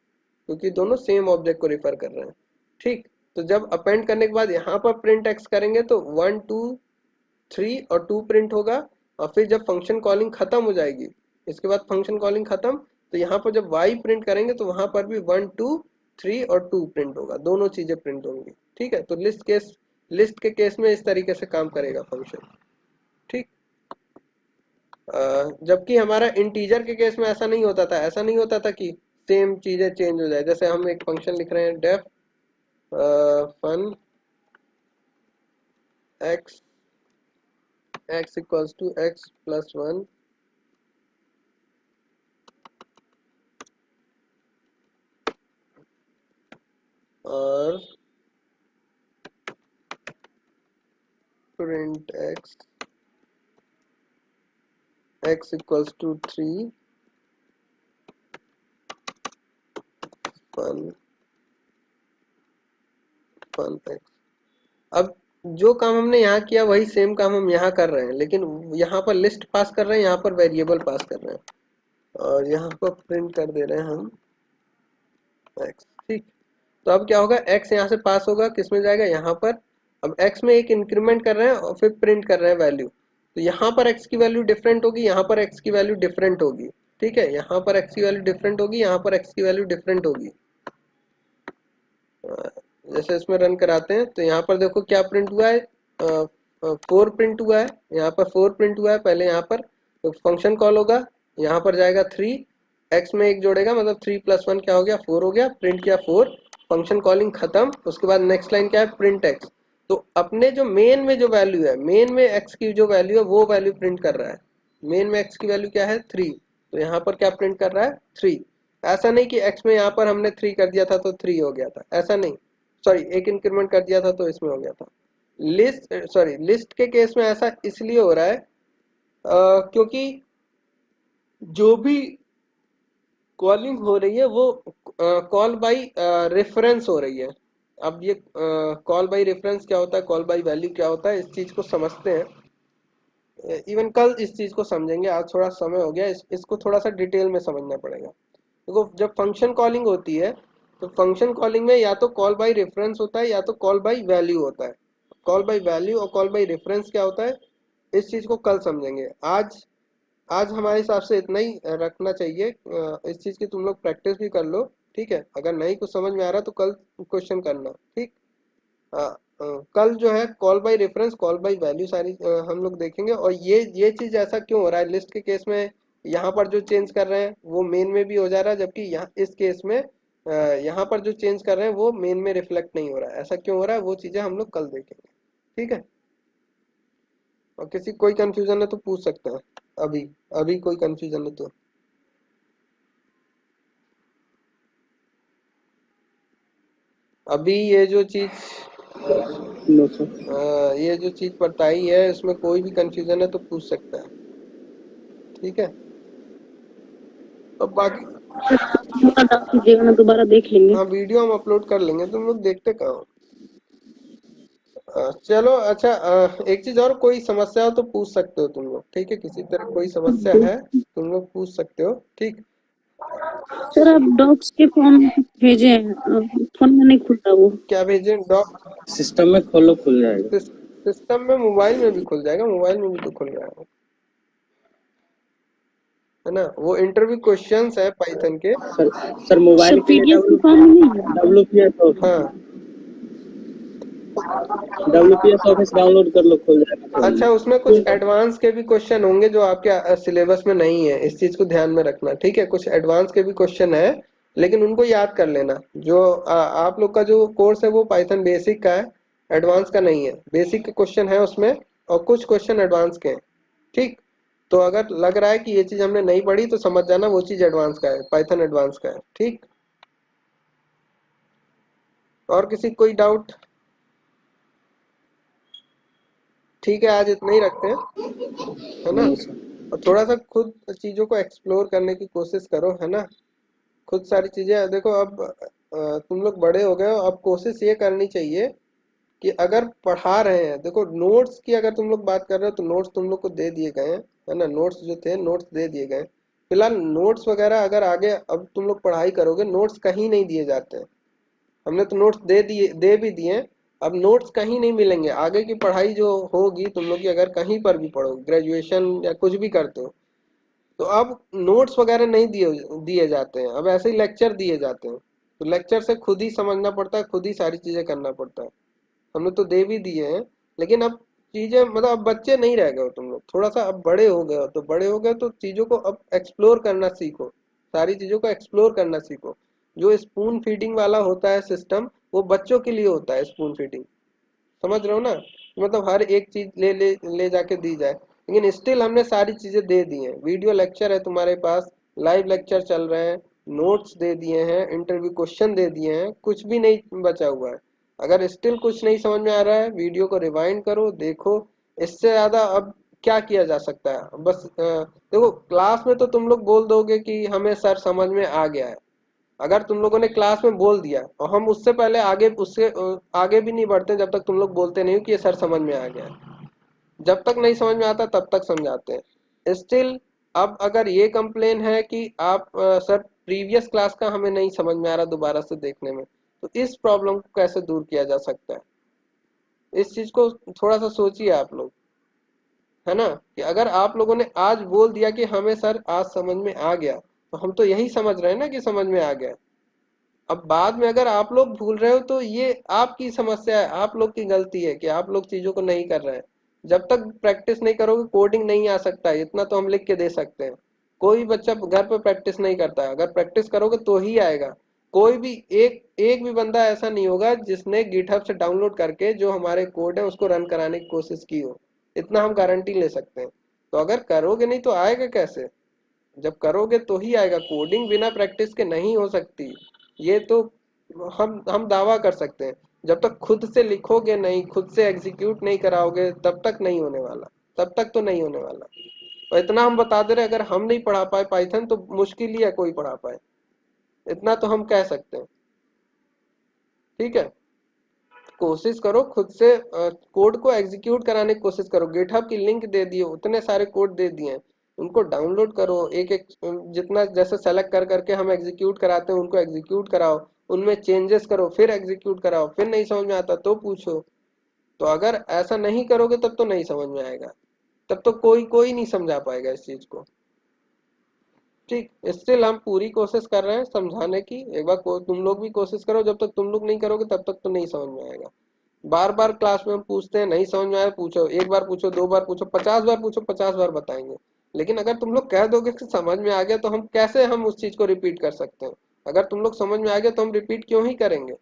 [SPEAKER 1] क्योंकि दोनों सेम ऑब्जेक्ट को रिफर कर रहे हैं। ठीक, तो जब अपेंड करने के बाद यहाँ पर प्रिंट x करेंगे तो 1 2 3 और 2 प्रिंट होगा। और फिर जब फंक्शन कॉलिंग खत्म हो जाएगी, इसके बाद फंक्शन कॉलिंग खत्म, तो यहाँ पर जब y प्रिंट करेंगे तो वहां पर भी 1 2 3 और 2 प्रिंट होगा, दोनों चीजें प्रिंट होंगी। ठीक है, तो लिस्ट के केस में इस तरीके से काम करेगा फंक्शन। ठीक, जबकि हमारा इंटीजर के केस में ऐसा नहीं होता था, ऐसा नहीं होता था कि सेम चीजें चेंज हो जाए। जैसे हम एक फंक्शन लिख रहे हैं def fun x equals to x plus 1 और print x equals to 3 fun x। अब जो काम हमने यहाँ किया वही सेम काम हम यहाँ कर रहे हैं, लेकिन यहाँ पर लिस्ट पास कर रहे हैं, यहाँ पर वेरिएबल पास कर रहे हैं और यहाँ पर प्रिंट कर दे रहे हैं हम ठीक। तो अब क्या होगा, x यहाँ से पास होगा, किस में जाएगा, यहाँ पर। अब x में एक इंक्रीमेंट कर रहे हैं और फिर प्रिंट कर रहे हैं वैल्यू, तो यहाँ पर x की वैल्यू डिफरेंट होगी, यहाँ पर x की वैल्यू डिफरेंट होगी। ठीक है, यहाँ पर x की वैल्यू डिफरेंट होगी, यहाँ पर x की वैल्यू डिफरेंट होगी। जैसे इसमें रन कराते हैं तो यहाँ पर देखो क्या प्रिंट हुआ है, 4 प्रिंट हुआ है, यहाँ पर 4 प्रिंट हुआ है। पहले यहाँ पर तो फंक्शन कॉल होगा, यहाँ पर जाएगा 3, x में एक जोड़ेगा, मतलब 3 + 1 क्या हो गया, 4 हो गया, प्रिंट किया 4, फंक्शन कॉलिंग खत्म। उसके बाद नेक्स्ट लाइन क्या है, प्रिंट x। तो अपने जो मेन में जो वैल्यू है, मेन में x की जो वैल्यू है वो वैल्यू प्रिंट कर रहा है। मेन में x की वैल्यू क्या है, 3, तो यहाँ पर क्या प्रिंट कर रहा है, 3। ऐसा नहीं कि x में यहाँ पर हमने 3 कर दिया था तो 3 हो गया था, ऐसा नहीं, सॉरी एक इंक्रीमेंट कर दिया था तो इसमें हो गया था। लिस्ट के केस में ऐसा इसलिए हो रहा है क्योंकि जो भी कॉलिंग हो रही है वो कॉल बाय रेफरेंस हो रही है। अब ये कॉल बाय रेफरेंस क्या होता है, कॉल बाय वैल्यू क्या होता है, इस चीज को समझते हैं। इवन कल इस चीज को समझेंगे, आज थोड़ा समय हो गया, इसको थोड़ा सा डिटेल में समझना पड़ेगा। देखो जब फंक्शन कॉलिंग होती है तो फंक्शन कॉलिंग में या तो कॉल बाय रेफरेंस होता है या तो कॉल बाय वैल्यू होता है। कॉल बाय वैल्यू और कॉल बाय रेफरेंस क्या होता है, इस चीज को कल समझेंगे। आज आज हमारे हिसाब से इतना ही रखना चाहिए। इस चीज की तुम लोग प्रैक्टिस भी कर लो, ठीक है। अगर नहीं कुछ समझ में आ रहा तो कल क्वेश्चन करना, ठीक। कल जो है call by reference, call by value सारी हम लोग देखेंगे। और ये चीज ऐसा क्यों हो रहा है लिस्ट के केस में, यहाँ पर जो चेंज कर रहे हैं वो मेन में भी हो जा रहा है, जबकि यहाँ इस केस में यहाँ पर जो चेंज कर रहे हैं वो मेन में रिफ्लेक्ट नहीं हो रहा है। ऐसा क्यों हो रहा है वो चीजें हम लोग कल देखेंगे, ठीक है। और किसी कोई कंफ्यूजन है तो पूछ सकते हैं, अभी अभी कोई कंफ्यूजन है तो। अभी ये जो चीज
[SPEAKER 2] नो सर।
[SPEAKER 1] ये जो चीज बताई है इसमें कोई भी कंफ्यूजन है तो पूछ सकता है, ठीक है। अब बाकी
[SPEAKER 3] हमारा डाउट कीजिएगा ना, दोबारा देख लेंगे।
[SPEAKER 1] हाँ वीडियो हम अपलोड कर लेंगे, तुम लोग देखते कहाँ हो। चलो अच्छा, एक चीज और, कोई समस्या हो तो पूछ सकते हो तुम लोग, ठीक है। किसी तरह कोई समस्या है तुम लोग पूछ सकते हो, ठीक।
[SPEAKER 3] सर आप डॉक्स के फॉर्म में कुछ भेजे हैं, फोन में नहीं खुल रहा वो।
[SPEAKER 1] क्या भेजें, डॉक
[SPEAKER 2] सिस्टम में खोलो, खुल जाएगा।
[SPEAKER 1] सिस्टम में, मोबाइल में भी खुल जाएगा, मोबाइल में भी तो खुल रहा है ना। वो इंटरव्यू क्वेश्चंस है पाइथन के।
[SPEAKER 2] सर मोबाइल
[SPEAKER 3] सर
[SPEAKER 2] के लिए
[SPEAKER 3] पीडीएफ के फॉर्म में नहीं है।
[SPEAKER 2] WPS
[SPEAKER 1] हाँ
[SPEAKER 2] ऑफिस डाउनलोड कर लो, खुल जाएगा।
[SPEAKER 1] अच्छा, उसमें कुछ एडवांस के भी क्वेश्चन होंगे जो आपके सिलेबस में नहीं है, इस चीज को ध्यान में रखना, ठीक है। कुछ एडवांस के भी क्वेश्चन है, लेकिन उनको याद कर लेना। जो आप लोग का जो कोर्स है वो पाइथन बेसिक का है, एडवांस का नहीं है। बेसिक के क्वेश्चन है उसमें और कुछ क्वेश्चन एडवांस के हैं, ठीक। तो अगर लग रहा है कि ये चीज हमने नहीं पढ़ी तो समझ जाना वो चीज एडवांस का है, पाइथन एडवांस का है, ठीक। और किसी कोई डाउट, ठीक है। आज इतना ही रखते हैं, है ना।
[SPEAKER 2] No sir.
[SPEAKER 1] और थोड़ा सा खुद चीजों को एक्सप्लोर करने की कोशिश करो, है ना। खुद सारी चीजें देखो। अब तुम लोग बड़े हो गए हो, अब कोशिश ये करनी चाहिए कि अगर पढ़ा रहे हैं, देखो नोट्स की अगर तुम लोग बात कर रहे हो तो नोट्स तुम लोग को दे दिए गए हैं, है ना। नोट्स जो थे नोट्स दे दिए गए। फिलहाल नोट्स वगैरह अगर आगे अब तुम लोग पढ़ाई करोगे, नोट्स कहीं नहीं दिए जाते हैं। हमने तो नोट्स दे भी दिए। अब नोट्स कहीं नहीं मिलेंगे। आगे की पढ़ाई जो होगी तुम लोग की, अगर कहीं पर भी पढ़ो, ग्रेजुएशन या कुछ भी करते हो, तो अब नोट्स वगैरह नहीं दिए दिए जाते हैं। अब ऐसे ही लेक्चर दिए जाते हैं, तो लेक्चर से खुद ही समझना पड़ता है, खुद ही सारी चीजें करना पड़ता है। हमने तो दे भी दिए हैं, लेकिन अब चीजें, मतलब अब बच्चे नहीं रह गए हो तुम लोग, थोड़ा सा अब बड़े हो गए हो। तो बड़े हो गए तो चीजों को अब एक्सप्लोर करना सीखो, सारी चीजों को एक्सप्लोर करना सीखो। जो स्पून फीडिंग वाला होता है सिस्टम, वो बच्चों के लिए होता है स्पून फीडिंग, समझ रहे हो ना। मतलब हर एक चीज ले जाके दी जाए, लेकिन स्टिल हमने सारी चीजें दे दी हैं। वीडियो लेक्चर है तुम्हारे पास, लाइव लेक्चर चल रहे हैं, नोट्स दे दिए हैं, इंटरव्यू क्वेश्चन दे दिए हैं, कुछ भी नहीं बचा हुआ है। अगर स्टिल कुछ नहीं समझ में आ रहा है, वीडियो को रिवाइंड करो, देखो। इससे ज्यादा अब क्या किया जा सकता है, बस देखो क्लास में तो तुम लोग बोल दोगे कि हमें सर समझ में आ गया है। अगर तुम लोगों ने क्लास में बोल दिया और हम उससे पहले आगे उससे आगे भी नहीं बढ़ते जब तक तुम लोग बोलते नहीं हो कि ये सर समझ में आ गया है। जब तक नहीं समझ में आता तब तक समझाते हैं स्टिल। अब अगर ये कंप्लेन है कि आप सर प्रीवियस क्लास का हमें नहीं समझ में आ रहा दोबारा से देखने में, तो इस प्रॉब्लम को कैसे दूर किया जा सकता है, इस चीज को थोड़ा सा सोचिए आप लोग, है ना। कि अगर आप लोगों ने आज बोल दिया कि हमें सर आज समझ में आ गया, तो हम तो यही समझ रहे हैं ना कि समझ में आ गया। अब बाद में अगर आप लोग भूल रहे हो तो ये आपकी समस्या है, आप लोग की गलती है कि आप लोग चीजों को नहीं कर रहे हैं। जब तक प्रैक्टिस नहीं करोगे कोडिंग नहीं आ सकता है, इतना तो हम लिख के दे सकते हैं। कोई बच्चा घर पे प्रैक्टिस नहीं करता है, अगर प्रैक्टिस करोगे तो ही आएगा। कोई भी एक एक भी बंदा ऐसा नहीं होगा जिसने गिटहब से डाउनलोड करके जो हमारे कोड है उसको रन कराने की कोशिश की हो, इतना हम गारंटी ले सकते हैं। तो अगर करोगे नहीं तो आएगा कैसे, जब करोगे तो ही आएगा। कोडिंग बिना प्रैक्टिस के नहीं हो सकती, ये तो हम दावा कर सकते हैं। जब तक खुद से लिखोगे नहीं, खुद से एग्जीक्यूट नहीं कराओगे, तब तक नहीं होने वाला, तब तक तो नहीं होने वाला। और इतना हम बता दे रहे, अगर हम नहीं पढ़ा पाए पाइथन तो मुश्किल ही है कोई पढ़ा पाए, इतना तो हम कह सकते हैं। ठीक है, कोशिश करो खुद से कोड को एग्जीक्यूट कराने की कोशिश करो। गिटहब की लिंक दे दिए, उतने सारे कोड दे दिए हैं, उनको डाउनलोड करो, एक एक जितना जैसे सेलेक्ट कर करके हम एग्जीक्यूट कराते हैं उनको एग्जीक्यूट कराओ, उनमें चेंजेस करो, फिर एग्जीक्यूट कराओ, फिर नहीं समझ में आता तो पूछो। तो अगर ऐसा नहीं करोगे तब तो नहीं समझ में आएगा, तब तो कोई कोई नहीं समझा पाएगा इस चीज को। ठीक, स्टिल हम पूरी कोशिश कर रहे हैं समझाने की। एक बार तुम लोग भी कोशिश करो, जब तक तुम लोग नहीं करोगे तब तक तो नहीं समझ में आएगा। बार बार क्लास में हम पूछते हैं, नहीं समझ में आया पूछो, एक बार पूछो, दो बार पूछो, 50 बार पूछो, 50 बार बताएंगे। लेकिन अगर तुम लोग कह दोगे कि समझ में आ गया, तो हम कैसे हम उस चीज को रिपीट कर सकते हैं। अगर तुम लोग समझ में आ गया तो हम रिपीट क्यों ही करेंगे,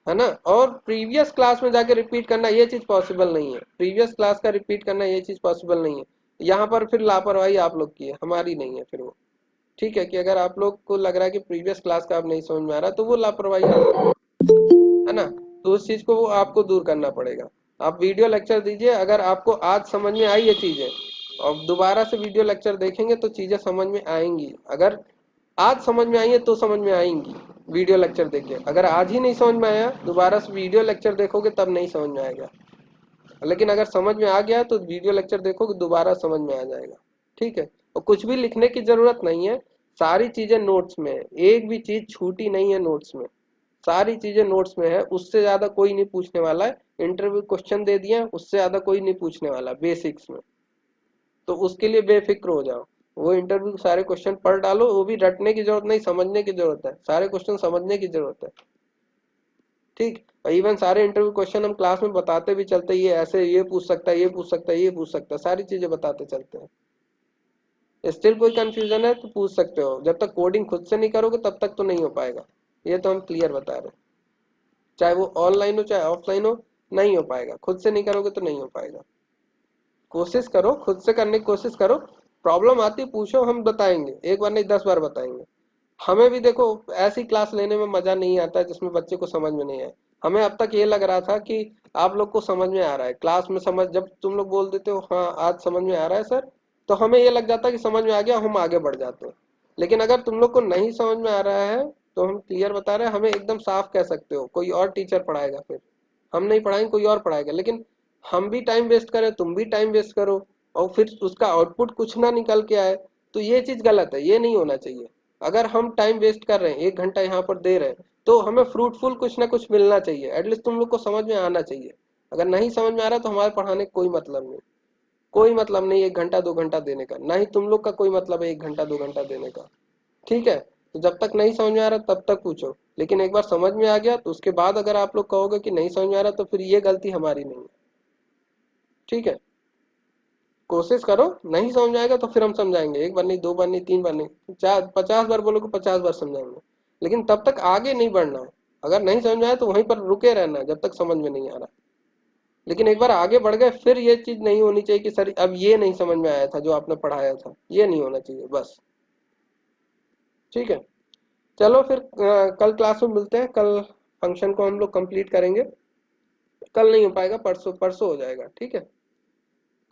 [SPEAKER 1] है ना। और प्रीवियस क्लास में जाके रिपीट करना ये चीज पॉसिबल नहीं है, प्रीवियस क्लास का रिपीट करना ये चीज पॉसिबल नहीं है। यहाँ पर फिर लापरवाही आप लोग की है, हमारी नहीं है फिर वो। ठीक है, कि अगर आप लोग को लग रहा है कि प्रीवियस क्लास का आप नहीं समझ में आ रहा तो वो लापरवाही है ना, तो उस चीज को वो आपको दूर करना पड़ेगा। आप वीडियो लेक्चर दीजिए, अगर आपको आज समझ में आई ये चीजें और दोबारा से वीडियो लेक्चर देखेंगे तो चीजें समझ में आएंगी। अगर आज समझ में आई है तो समझ में आएंगी वीडियो लेक्चर देख के, अगर आज ही नहीं समझ में आया दोबारा से वीडियो लेक्चर देखोगे तब नहीं समझ में आएगा। लेकिन अगर समझ में आ गया तो वीडियो लेक्चर देखोगे दोबारा समझ में आ जाएगा। ठीक है, और कुछ भी लिखने की जरूरत नहीं है, सारी चीजें नोट्स में है, एक भी चीज छूटी नहीं है नोट्स में, सारी चीजें नोट्स में है। उससे ज्यादा कोई नहीं पूछने वाला है, इंटरव्यू क्वेश्चन दे दिए उससे ज्यादा कोई नहीं पूछने वाला बेसिक्स में, तो उसके लिए बेफिक्र हो जाओ। वो इंटरव्यू सारे क्वेश्चन पढ़ डालो, वो भी रटने की जरूरत नहीं, समझने की जरूरत है, सारे क्वेश्चन समझने की जरूरत है। ठीक, इवन सारे इंटरव्यू क्वेश्चन हम क्लास में बताते भी चलते, ये ऐसे ये पूछ सकता है, ये पूछ सकता है, ये पूछ सकता है, सारी चीजें बताते चलते हैं। स्टिल कोई कंफ्यूजन है तो पूछ सकते हो, जब तक कोडिंग खुद से नहीं करोगे तब तक तो नहीं हो पाएगा, ये तो हम क्लियर बता रहे हैं। चाहे वो ऑनलाइन हो चाहे ऑफलाइन हो, नहीं हो पाएगा, खुद से नहीं करोगे तो नहीं हो पाएगा। कोशिश करो, खुद से करने की कोशिश करो, प्रॉब्लम आती पूछो, हम बताएंगे, एक बार नहीं 10 बार बताएंगे। हमें भी देखो ऐसी क्लास लेने में मजा नहीं आता जिसमें बच्चे को समझ में नहीं आए। हमें अब तक ये लग रहा था कि आप लोग को समझ में आ रहा है क्लास में, समझ जब तुम लोग बोल देते हो हाँ आज समझ में आ रहा है सर, तो हमें ये लग जाता है कि समझ में आ गया, हम आगे बढ़ जाते हैं। लेकिन अगर तुम लोग को नहीं समझ में आ रहा है तो हम क्लियर बता रहे हैं, हमें एकदम साफ कह सकते हो, कोई और टीचर पढ़ाएगा, फिर हम नहीं पढ़ाएंगे कोई और पढ़ाएगा। लेकिन हम भी टाइम वेस्ट करें, तुम भी टाइम वेस्ट करो और फिर उसका आउटपुट कुछ ना निकल के आए, तो ये चीज गलत है, ये नहीं होना चाहिए। अगर हम टाइम वेस्ट कर रहे हैं, 1 घंटा यहाँ पर दे रहे हैं, तो हमें फ्रूटफुल कुछ ना कुछ मिलना चाहिए, एटलीस्ट तुम लोग को समझ में आना चाहिए। अगर नहीं समझ में आ रहा तो हमारे पढ़ाने का कोई मतलब नहीं, कोई मतलब नहीं 1 घंटा 2 घंटा देने का, ना ही तुम लोग का कोई मतलब है 1 घंटा 2 घंटा देने का। ठीक है, तो जब तक नहीं समझ में आ रहा तब तक पूछो, लेकिन एक बार समझ में आ गया तो उसके बाद अगर आप लोग कहोगे कि नहीं समझ में आ रहा तो फिर ये गलती हमारी नहीं है। ठीक है, कोशिश करो, नहीं समझ आएगा तो फिर हम समझाएंगे, 1 बार नहीं 2 बार नहीं 3 बार नहीं, 50 बार बोलोगे 50 बार समझाएंगे। लेकिन तब तक आगे नहीं बढ़ना है, अगर नहीं समझ में आया तो वहीं पर रुके रहना है जब तक समझ में नहीं आ रहा। लेकिन एक बार आगे बढ़ गए फिर ये चीज नहीं होनी चाहिए कि सर अब ये नहीं समझ में आया था जो आपने पढ़ाया था, ये नहीं होना चाहिए बस। ठीक है, चलो फिर कल क्लास में मिलते हैं, कल फंक्शन को हम लोग कंप्लीट करेंगे। कल नहीं हो पाएगा, परसों परसों हो जाएगा। ठीक है,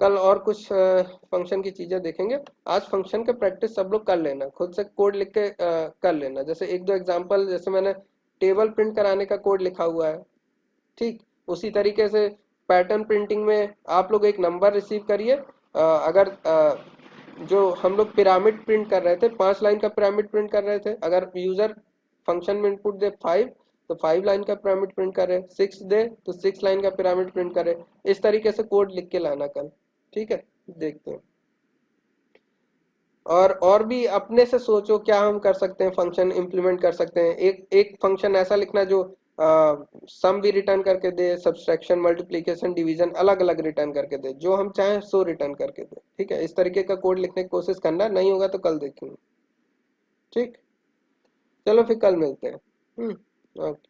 [SPEAKER 1] कल और कुछ फंक्शन की चीजें देखेंगे। आज फंक्शन के प्रैक्टिस सब लोग कर लेना, खुद से कोड लिख के कर लेना, जैसे 1 2 एग्जांपल, जैसे मैंने टेबल प्रिंट कराने का कोड लिखा हुआ है। ठीक, उसी तरीके से पैटर्न प्रिंटिंग में आप लोग एक नंबर रिसीव करिए, अगर जो हम लोग पिरामिड प्रिंट कर रहे थे, 5 लाइन का पिरामिड प्रिंट कर रहे थे, अगर यूजर फंक्शन में इनपुट दे 5 तो 5 लाइन का पिरामिड प्रिंट करे, 6 दे तो 6 लाइन का पिरामिड प्रिंट करे। इस तरीके से कोड लिख के लाना कल, ठीक है। देखते हैं। और भी अपने से सोचो क्या हम कर सकते हैं, फंक्शन इंप्लीमेंट कर सकते हैं। एक एक फंक्शन ऐसा लिखना जो सम भी रिटर्न करके दे, सब्सट्रैक्शन मल्टीप्लिकेशन डिवीजन अलग अलग रिटर्न करके दे, जो हम चाहें सो रिटर्न करके दे, ठीक है। इस तरीके का कोड लिखने की कोशिश करना, नहीं होगा तो कल देखेंगे, ठीक। चलो फिर कल मिलते हैं। ओके।